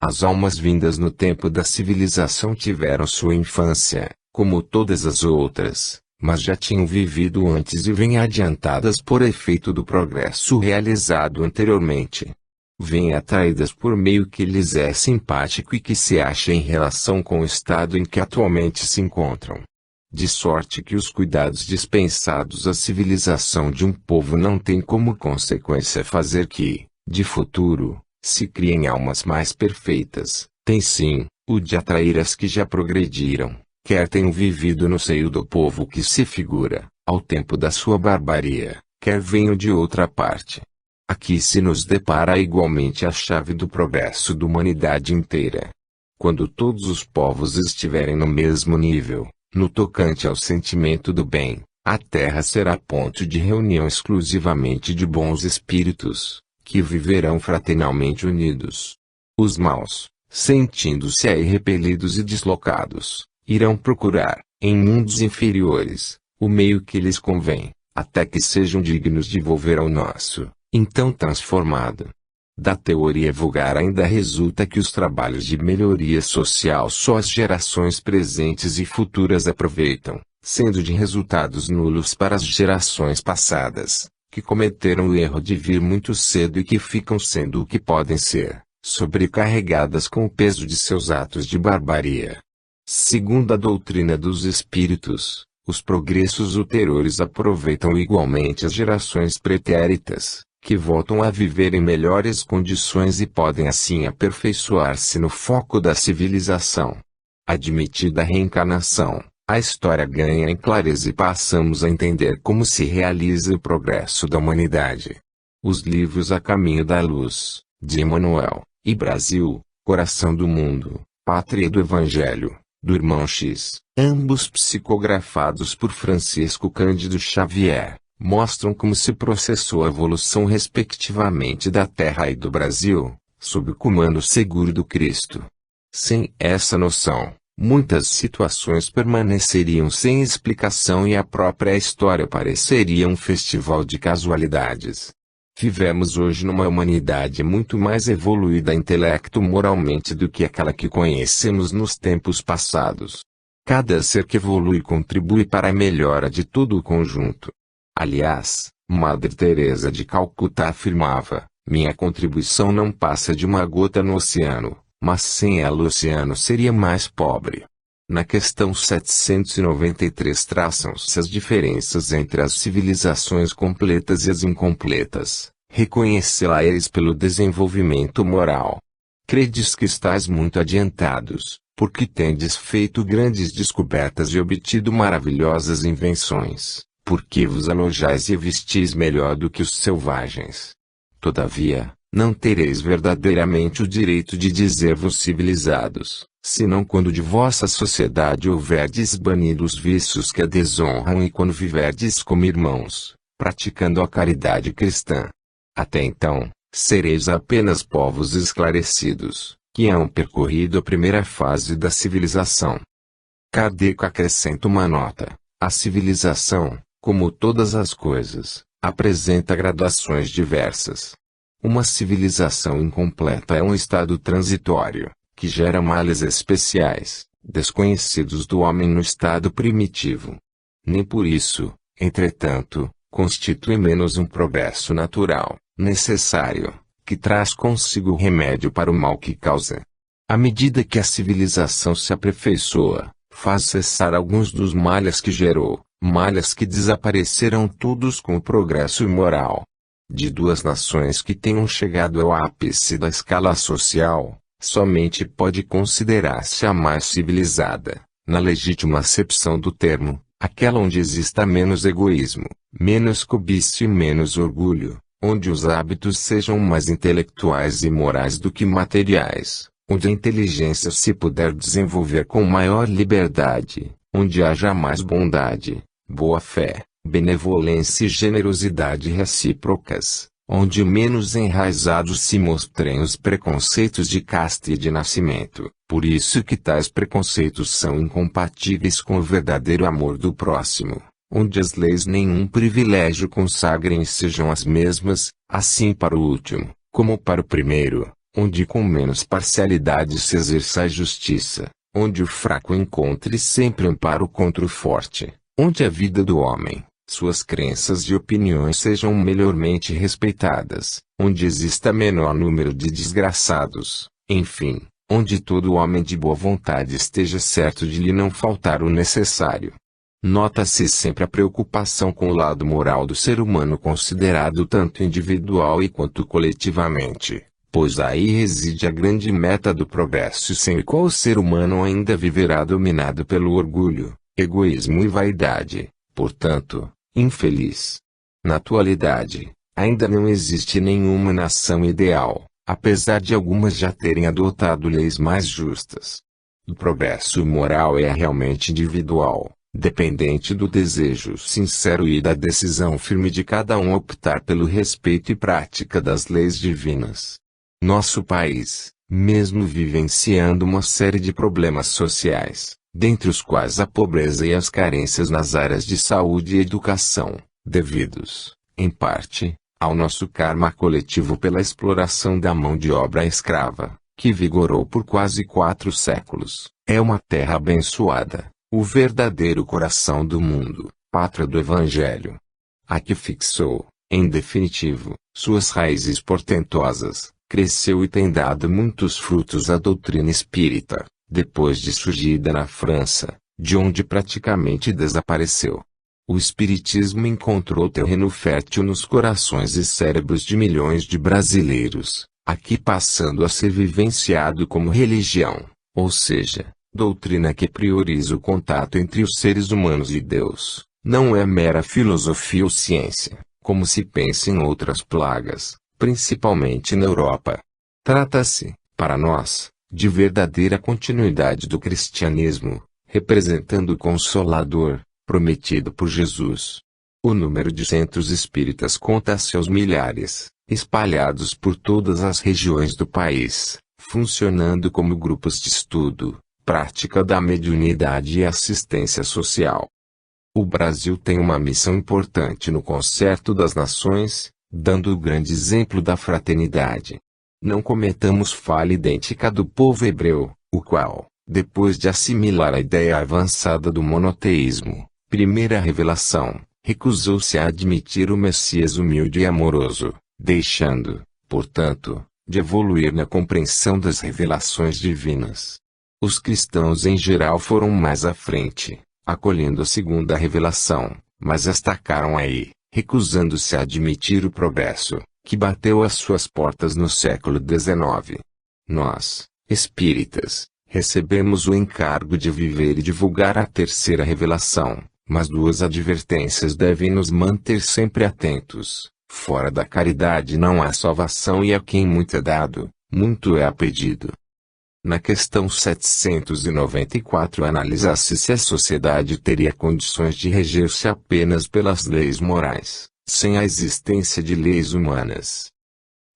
As almas vindas no tempo da civilização tiveram sua infância, como todas as outras, mas já tinham vivido antes e vêm adiantadas por efeito do progresso realizado anteriormente. Vêm atraídas por meio que lhes é simpático e que se acha em relação com o estado em que atualmente se encontram. De sorte que os cuidados dispensados à civilização de um povo não têm como consequência fazer que, de futuro, se criem almas mais perfeitas, tem sim, o de atrair as que já progrediram, quer tenham vivido no seio do povo que se figura, ao tempo da sua barbaria, quer venham de outra parte. Aqui se nos depara igualmente a chave do progresso da humanidade inteira. Quando todos os povos estiverem no mesmo nível, no tocante ao sentimento do bem, a Terra será ponto de reunião exclusivamente de bons espíritos, que viverão fraternalmente unidos. Os maus, sentindo-se aí repelidos e deslocados, irão procurar, em mundos inferiores, o meio que lhes convém, até que sejam dignos de volver ao nosso, então transformado. Da teoria vulgar ainda resulta que os trabalhos de melhoria social só as gerações presentes e futuras aproveitam, sendo de resultados nulos para as gerações passadas, que cometeram o erro de vir muito cedo e que ficam sendo o que podem ser, sobrecarregadas com o peso de seus atos de barbaria. Segundo a doutrina dos espíritos, os progressos ulteriores aproveitam igualmente as gerações pretéritas, que voltam a viver em melhores condições e podem assim aperfeiçoar-se no foco da civilização. Admitida a reencarnação, a história ganha em clareza e passamos a entender como se realiza o progresso da humanidade. Os livros A Caminho da Luz, de Emmanuel, e Brasil, Coração do Mundo, Pátria do Evangelho, do Irmão X, ambos psicografados por Francisco Cândido Xavier, mostram como se processou a evolução respectivamente da Terra e do Brasil, sob o comando seguro do Cristo. Sem essa noção, muitas situações permaneceriam sem explicação e a própria história pareceria um festival de casualidades. Vivemos hoje numa humanidade muito mais evoluída intelecto-moralmente do que aquela que conhecemos nos tempos passados. Cada ser que evolui contribui para a melhora de todo o conjunto. Aliás, Madre Teresa de Calcutá afirmava, minha contribuição não passa de uma gota no oceano, mas sem ela o oceano seria mais pobre. Na questão 793 traçam-se as diferenças entre as civilizações completas e as incompletas, reconhecê-las pelo desenvolvimento moral. Credes que estáis muito adiantados, porque tendes feito grandes descobertas e obtido maravilhosas invenções. Porque vos alojais e vestis melhor do que os selvagens. Todavia, Não tereis verdadeiramente o direito de dizer-vos civilizados, senão quando de vossa sociedade houverdes banido os vícios que a desonram e quando viverdes como irmãos, praticando a caridade cristã. Até então, sereis apenas povos esclarecidos, que hão percorrido a primeira fase da civilização. Kardec acrescenta uma nota: a civilização, como todas as coisas, apresenta gradações diversas. Uma civilização incompleta é um estado transitório, que gera males especiais, desconhecidos do homem no estado primitivo. Nem por isso, entretanto, constitui menos um progresso natural, necessário, que traz consigo o remédio para o mal que causa. À medida que a civilização se aperfeiçoa, faz cessar alguns dos males que gerou, males que desaparecerão todos com o progresso moral. De duas nações que tenham chegado ao ápice da escala social, somente pode considerar-se a mais civilizada, na legítima acepção do termo, aquela onde exista menos egoísmo, menos cobiça e menos orgulho, onde os hábitos sejam mais intelectuais e morais do que materiais, onde a inteligência se puder desenvolver com maior liberdade, onde haja mais bondade, boa-fé, benevolência e generosidade recíprocas, onde menos enraizados se mostrem os preconceitos de casta e de nascimento. Por isso que tais preconceitos são incompatíveis com o verdadeiro amor do próximo, onde as leis nenhum privilégio consagrem e sejam as mesmas, assim para o último, como para o primeiro, onde com menos parcialidade se exerça a justiça, onde o fraco encontre sempre amparo contra o forte, onde a vida do homem, suas crenças e opiniões sejam melhormente respeitadas, onde exista menor número de desgraçados, enfim, onde todo homem de boa vontade esteja certo de lhe não faltar o necessário. Nota-se sempre a preocupação com o lado moral do ser humano considerado tanto individual e quanto coletivamente, pois aí reside a grande meta do progresso sem o qual o ser humano ainda viverá dominado pelo orgulho, egoísmo e vaidade, portanto, infeliz. Na atualidade, ainda não existe nenhuma nação ideal, apesar de algumas já terem adotado leis mais justas. O progresso moral é realmente individual, dependente do desejo sincero e da decisão firme de cada um optar pelo respeito e prática das leis divinas. Nosso país, mesmo vivenciando uma série de problemas sociais, dentre os quais a pobreza e as carências nas áreas de saúde e educação, devidos, em parte, ao nosso karma coletivo pela exploração da mão de obra escrava, que vigorou por quase 4 séculos, é uma terra abençoada, o verdadeiro coração do mundo, pátria do Evangelho. A que fixou, em definitivo, suas raízes portentosas, cresceu e tem dado muitos frutos à doutrina espírita, depois de surgida na França, de onde praticamente desapareceu. O espiritismo encontrou terreno fértil nos corações e cérebros de milhões de brasileiros, aqui passando a ser vivenciado como religião, ou seja, doutrina que prioriza o contato entre os seres humanos e Deus, não é mera filosofia ou ciência, como se pensa em outras plagas, principalmente na Europa. Trata-se, para nós, de verdadeira continuidade do cristianismo, representando o Consolador, prometido por Jesus. O número de centros espíritas conta-se aos milhares, espalhados por todas as regiões do país, funcionando como grupos de estudo, prática da mediunidade e assistência social. O Brasil tem uma missão importante no concerto das nações, dando o grande exemplo da fraternidade. Não cometamos falha idêntica do povo hebreu, o qual, depois de assimilar a ideia avançada do monoteísmo, primeira revelação, recusou-se a admitir o Messias humilde e amoroso, deixando, portanto, de evoluir na compreensão das revelações divinas. Os cristãos em geral foram mais à frente, acolhendo a segunda revelação, mas estacaram aí, recusando-se a admitir o progresso, que bateu às suas portas no século XIX. Nós, espíritas, recebemos o encargo de viver e divulgar a terceira revelação, mas 2 advertências devem nos manter sempre atentos. Fora da caridade não há salvação e a quem muito é dado, muito é pedido. Na questão 794 analisa-se se a sociedade teria condições de reger-se apenas pelas leis morais, sem a existência de leis humanas.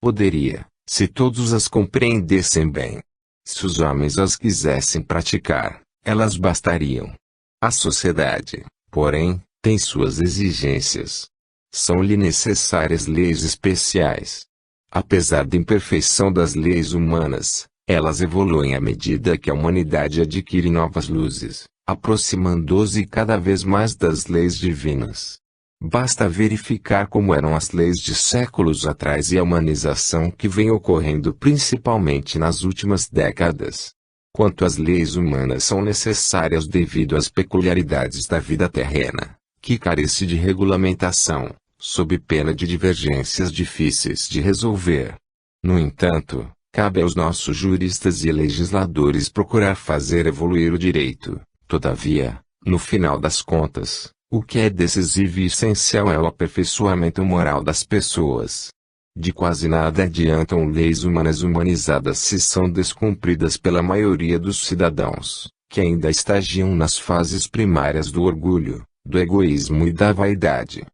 Poderia, se todos as compreendessem bem. Se os homens as quisessem praticar, elas bastariam. A sociedade, porém, tem suas exigências. São-lhe necessárias leis especiais. Apesar da imperfeição das leis humanas, elas evoluem à medida que a humanidade adquire novas luzes, aproximando-se cada vez mais das leis divinas. Basta verificar como eram as leis de séculos atrás e a humanização que vem ocorrendo principalmente nas últimas décadas. Quanto às leis humanas são necessárias devido às peculiaridades da vida terrena, que carece de regulamentação, sob pena de divergências difíceis de resolver. No entanto, cabe aos nossos juristas e legisladores procurar fazer evoluir o direito. Todavia, no final das contas, o que é decisivo e essencial é o aperfeiçoamento moral das pessoas. De quase nada adiantam leis humanas humanizadas se são descumpridas pela maioria dos cidadãos, que ainda estagiam nas fases primárias do orgulho, do egoísmo e da vaidade.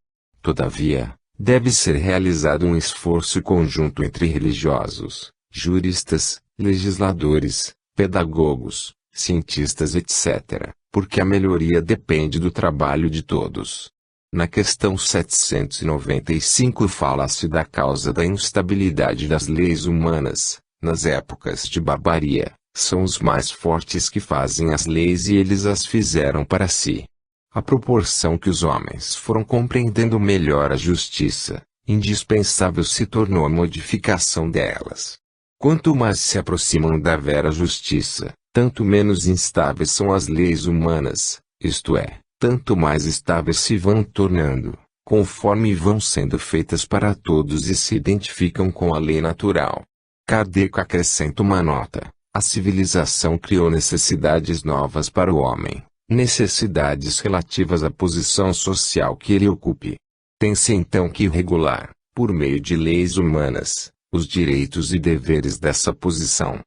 Todavia, deve ser realizado um esforço conjunto entre religiosos, juristas, legisladores, pedagogos, cientistas etc., porque a melhoria depende do trabalho de todos. Na questão 795 fala-se da causa da instabilidade das leis humanas. Nas épocas de barbaria, são os mais fortes que fazem as leis e eles as fizeram para si. À proporção que os homens foram compreendendo melhor a justiça, indispensável se tornou a modificação delas. Quanto mais se aproximam da vera justiça, tanto menos instáveis são as leis humanas, isto é, tanto mais estáveis se vão tornando, conforme vão sendo feitas para todos e se identificam com a lei natural. Kardec acrescenta uma nota: a civilização criou necessidades novas para o homem, necessidades relativas à posição social que ele ocupe. Tem-se então que regular, por meio de leis humanas, os direitos e deveres dessa posição.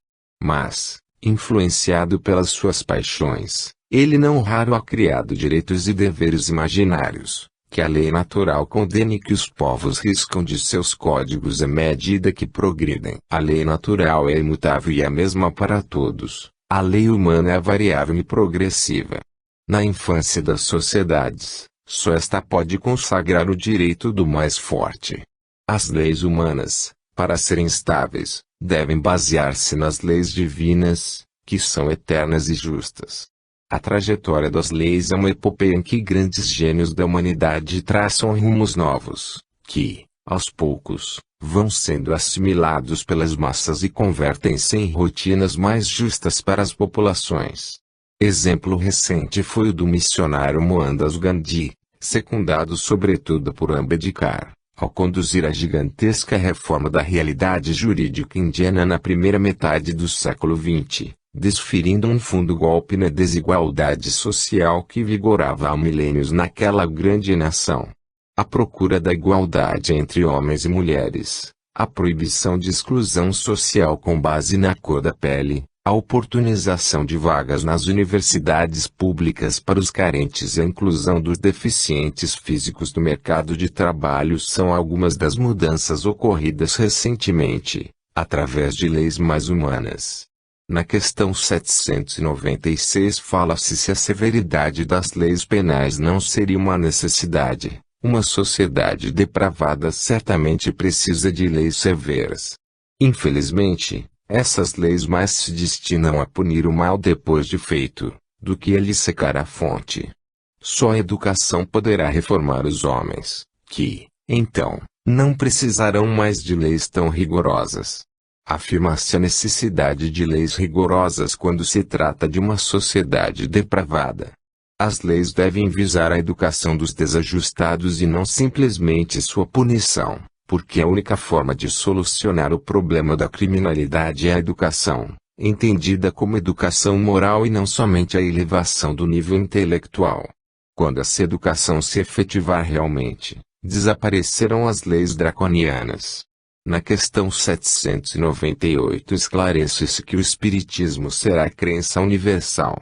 Mas, influenciado pelas suas paixões, ele não raro há criado direitos e deveres imaginários, que a lei natural condena e que os povos riscam de seus códigos à medida que progridem. A lei natural é imutável e a mesma para todos, a lei humana é variável e progressiva. Na infância das sociedades, só esta pode consagrar o direito do mais forte. As leis humanas, para serem estáveis, devem basear-se nas leis divinas, que são eternas e justas. A trajetória das leis é uma epopeia em que grandes gênios da humanidade traçam rumos novos, que, aos poucos, vão sendo assimilados pelas massas e convertem-se em rotinas mais justas para as populações. Exemplo recente foi o do missionário Mohandas Gandhi, secundado sobretudo por Ambedkar, ao conduzir a gigantesca reforma da realidade jurídica indiana na primeira metade do século XX, desferindo um fundo golpe na desigualdade social que vigorava há milênios naquela grande nação. A procura da igualdade entre homens e mulheres, a proibição de exclusão social com base na cor da pele, a oportunização de vagas nas universidades públicas para os carentes e a inclusão dos deficientes físicos no mercado de trabalho são algumas das mudanças ocorridas recentemente, através de leis mais humanas. Na questão 796 fala-se se a severidade das leis penais não seria uma necessidade. Uma sociedade depravada certamente precisa de leis severas. Infelizmente, essas leis mais se destinam a punir o mal depois de feito, do que a lhe secar a fonte. Só a educação poderá reformar os homens, que, então, não precisarão mais de leis tão rigorosas. Afirma-se a necessidade de leis rigorosas quando se trata de uma sociedade depravada. As leis devem visar a educação dos desajustados e não simplesmente sua punição, porque a única forma de solucionar o problema da criminalidade é a educação, entendida como educação moral e não somente a elevação do nível intelectual. Quando essa educação se efetivar realmente, desapareceram as leis draconianas. Na questão 798 esclarece-se que o Espiritismo será crença universal.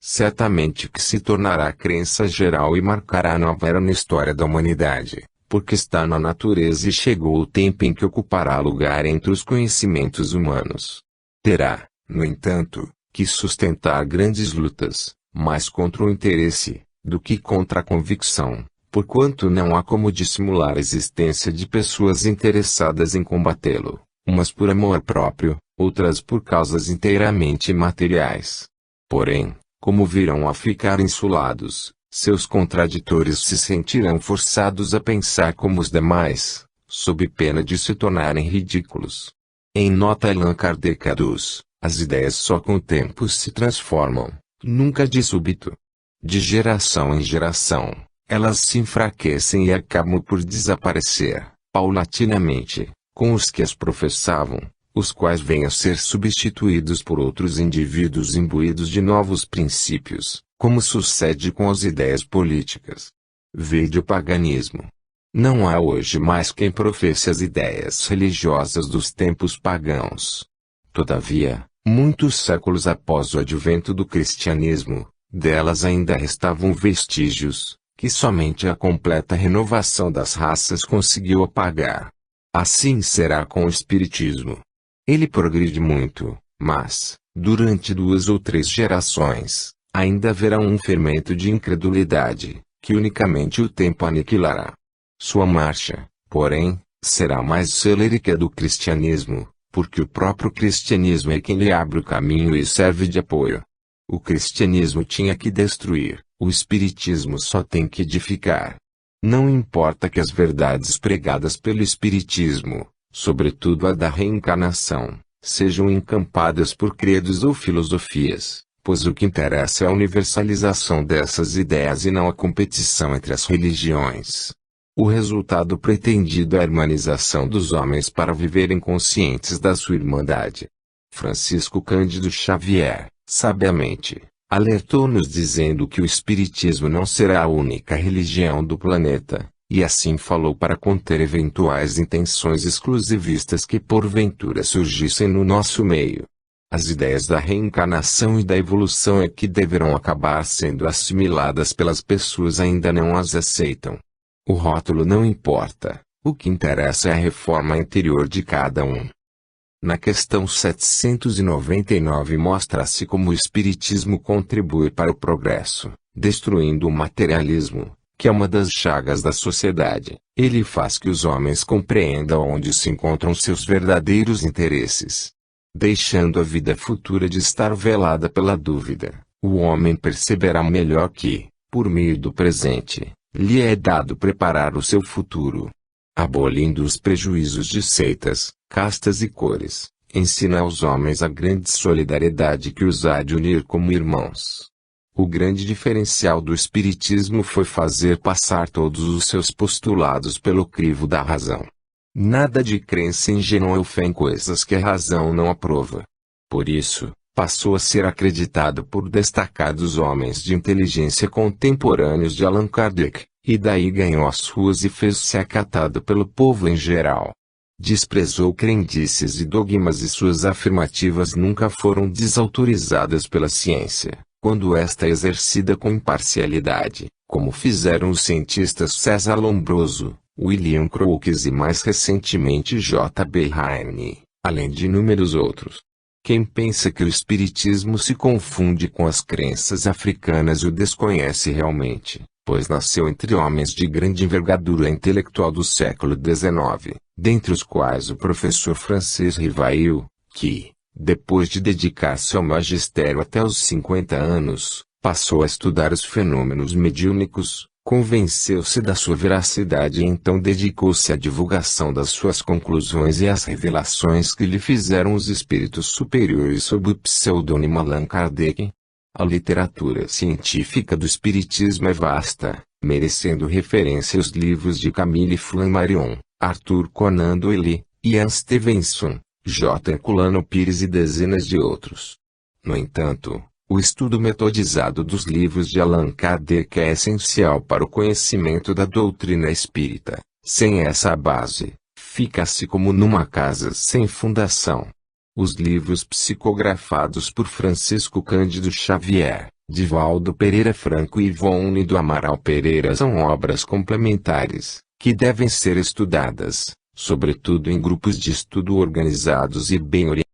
Certamente que se tornará crença geral e marcará nova era na história da humanidade, porque está na natureza e chegou o tempo em que ocupará lugar entre os conhecimentos humanos. Terá, no entanto, que sustentar grandes lutas, mais contra o interesse, do que contra a convicção, porquanto não há como dissimular a existência de pessoas interessadas em combatê-lo, umas por amor próprio, outras por causas inteiramente materiais. Porém, como virão a ficar insulados, seus contraditores se sentirão forçados a pensar como os demais, sob pena de se tornarem ridículos. Em nota Allan Kardec aduz, as ideias só com o tempo se transformam, nunca de súbito. De geração em geração, elas se enfraquecem e acabam por desaparecer, paulatinamente, com os que as professavam, os quais vêm a ser substituídos por outros indivíduos imbuídos de novos princípios, como sucede com as ideias políticas. Vede o paganismo. Não há hoje mais quem professe as ideias religiosas dos tempos pagãos. Todavia, muitos séculos após o advento do cristianismo, delas ainda restavam vestígios, que somente a completa renovação das raças conseguiu apagar. Assim será com o Espiritismo. Ele progride muito, mas, durante 2 ou 3 gerações, ainda haverá um fermento de incredulidade, que unicamente o tempo aniquilará. Sua marcha, porém, será mais célere que a do cristianismo, porque o próprio cristianismo é quem lhe abre o caminho e serve de apoio. O cristianismo tinha que destruir, o espiritismo só tem que edificar. Não importa que as verdades pregadas pelo espiritismo, sobretudo a da reencarnação, sejam encampadas por credos ou filosofias, pois o que interessa é a universalização dessas ideias e não a competição entre as religiões. O resultado pretendido é a harmonização dos homens para viverem conscientes da sua irmandade. Francisco Cândido Xavier, sabiamente, alertou-nos dizendo que o espiritismo não será a única religião do planeta, e assim falou para conter eventuais intenções exclusivistas que porventura surgissem no nosso meio. As ideias da reencarnação e da evolução é que deverão acabar sendo assimiladas pelas pessoas ainda não as aceitam. O rótulo não importa, o que interessa é a reforma interior de cada um. Na questão 799 mostra-se como o espiritismo contribui para o progresso, destruindo o materialismo, que é uma das chagas da sociedade. Ele faz que os homens compreendam onde se encontram seus verdadeiros interesses. Deixando a vida futura de estar velada pela dúvida, o homem perceberá melhor que, por meio do presente, lhe é dado preparar o seu futuro. Abolindo os prejuízos de seitas, castas e cores, ensina aos homens a grande solidariedade que os há de unir como irmãos. O grande diferencial do espiritismo foi fazer passar todos os seus postulados pelo crivo da razão. Nada de crença ingênua ou fé em coisas que a razão não aprova. Por isso, passou a ser acreditado por destacados homens de inteligência contemporâneos de Allan Kardec, e daí ganhou as ruas e fez-se acatado pelo povo em geral. Desprezou crendices e dogmas e suas afirmativas nunca foram desautorizadas pela ciência, quando esta é exercida com imparcialidade, como fizeram os cientistas César Lombroso, William Crookes e mais recentemente J. B. Heine, além de inúmeros outros. Quem pensa que o espiritismo se confunde com as crenças africanas o desconhece realmente, pois nasceu entre homens de grande envergadura intelectual do século XIX, dentre os quais o professor Francis Rivail, que, depois de dedicar-se ao magistério até os 50 anos, passou a estudar os fenômenos mediúnicos, convenceu-se da sua veracidade e então dedicou-se à divulgação das suas conclusões e às revelações que lhe fizeram os espíritos superiores sob o pseudônimo Allan Kardec. A literatura científica do espiritismo é vasta, merecendo referência os livros de Camille Flammarion, Arthur Conan Doyle, Ian Stevenson, J. Herculano Pires e dezenas de outros. No entanto, O estudo metodizado dos livros de Allan Kardec é essencial para o conhecimento da doutrina espírita. Sem essa base, fica-se como numa casa sem fundação. Os livros psicografados por Francisco Cândido Xavier, Divaldo Pereira Franco e Ivone do Amaral Pereira são obras complementares, que devem ser estudadas, sobretudo em grupos de estudo organizados e bem orientados.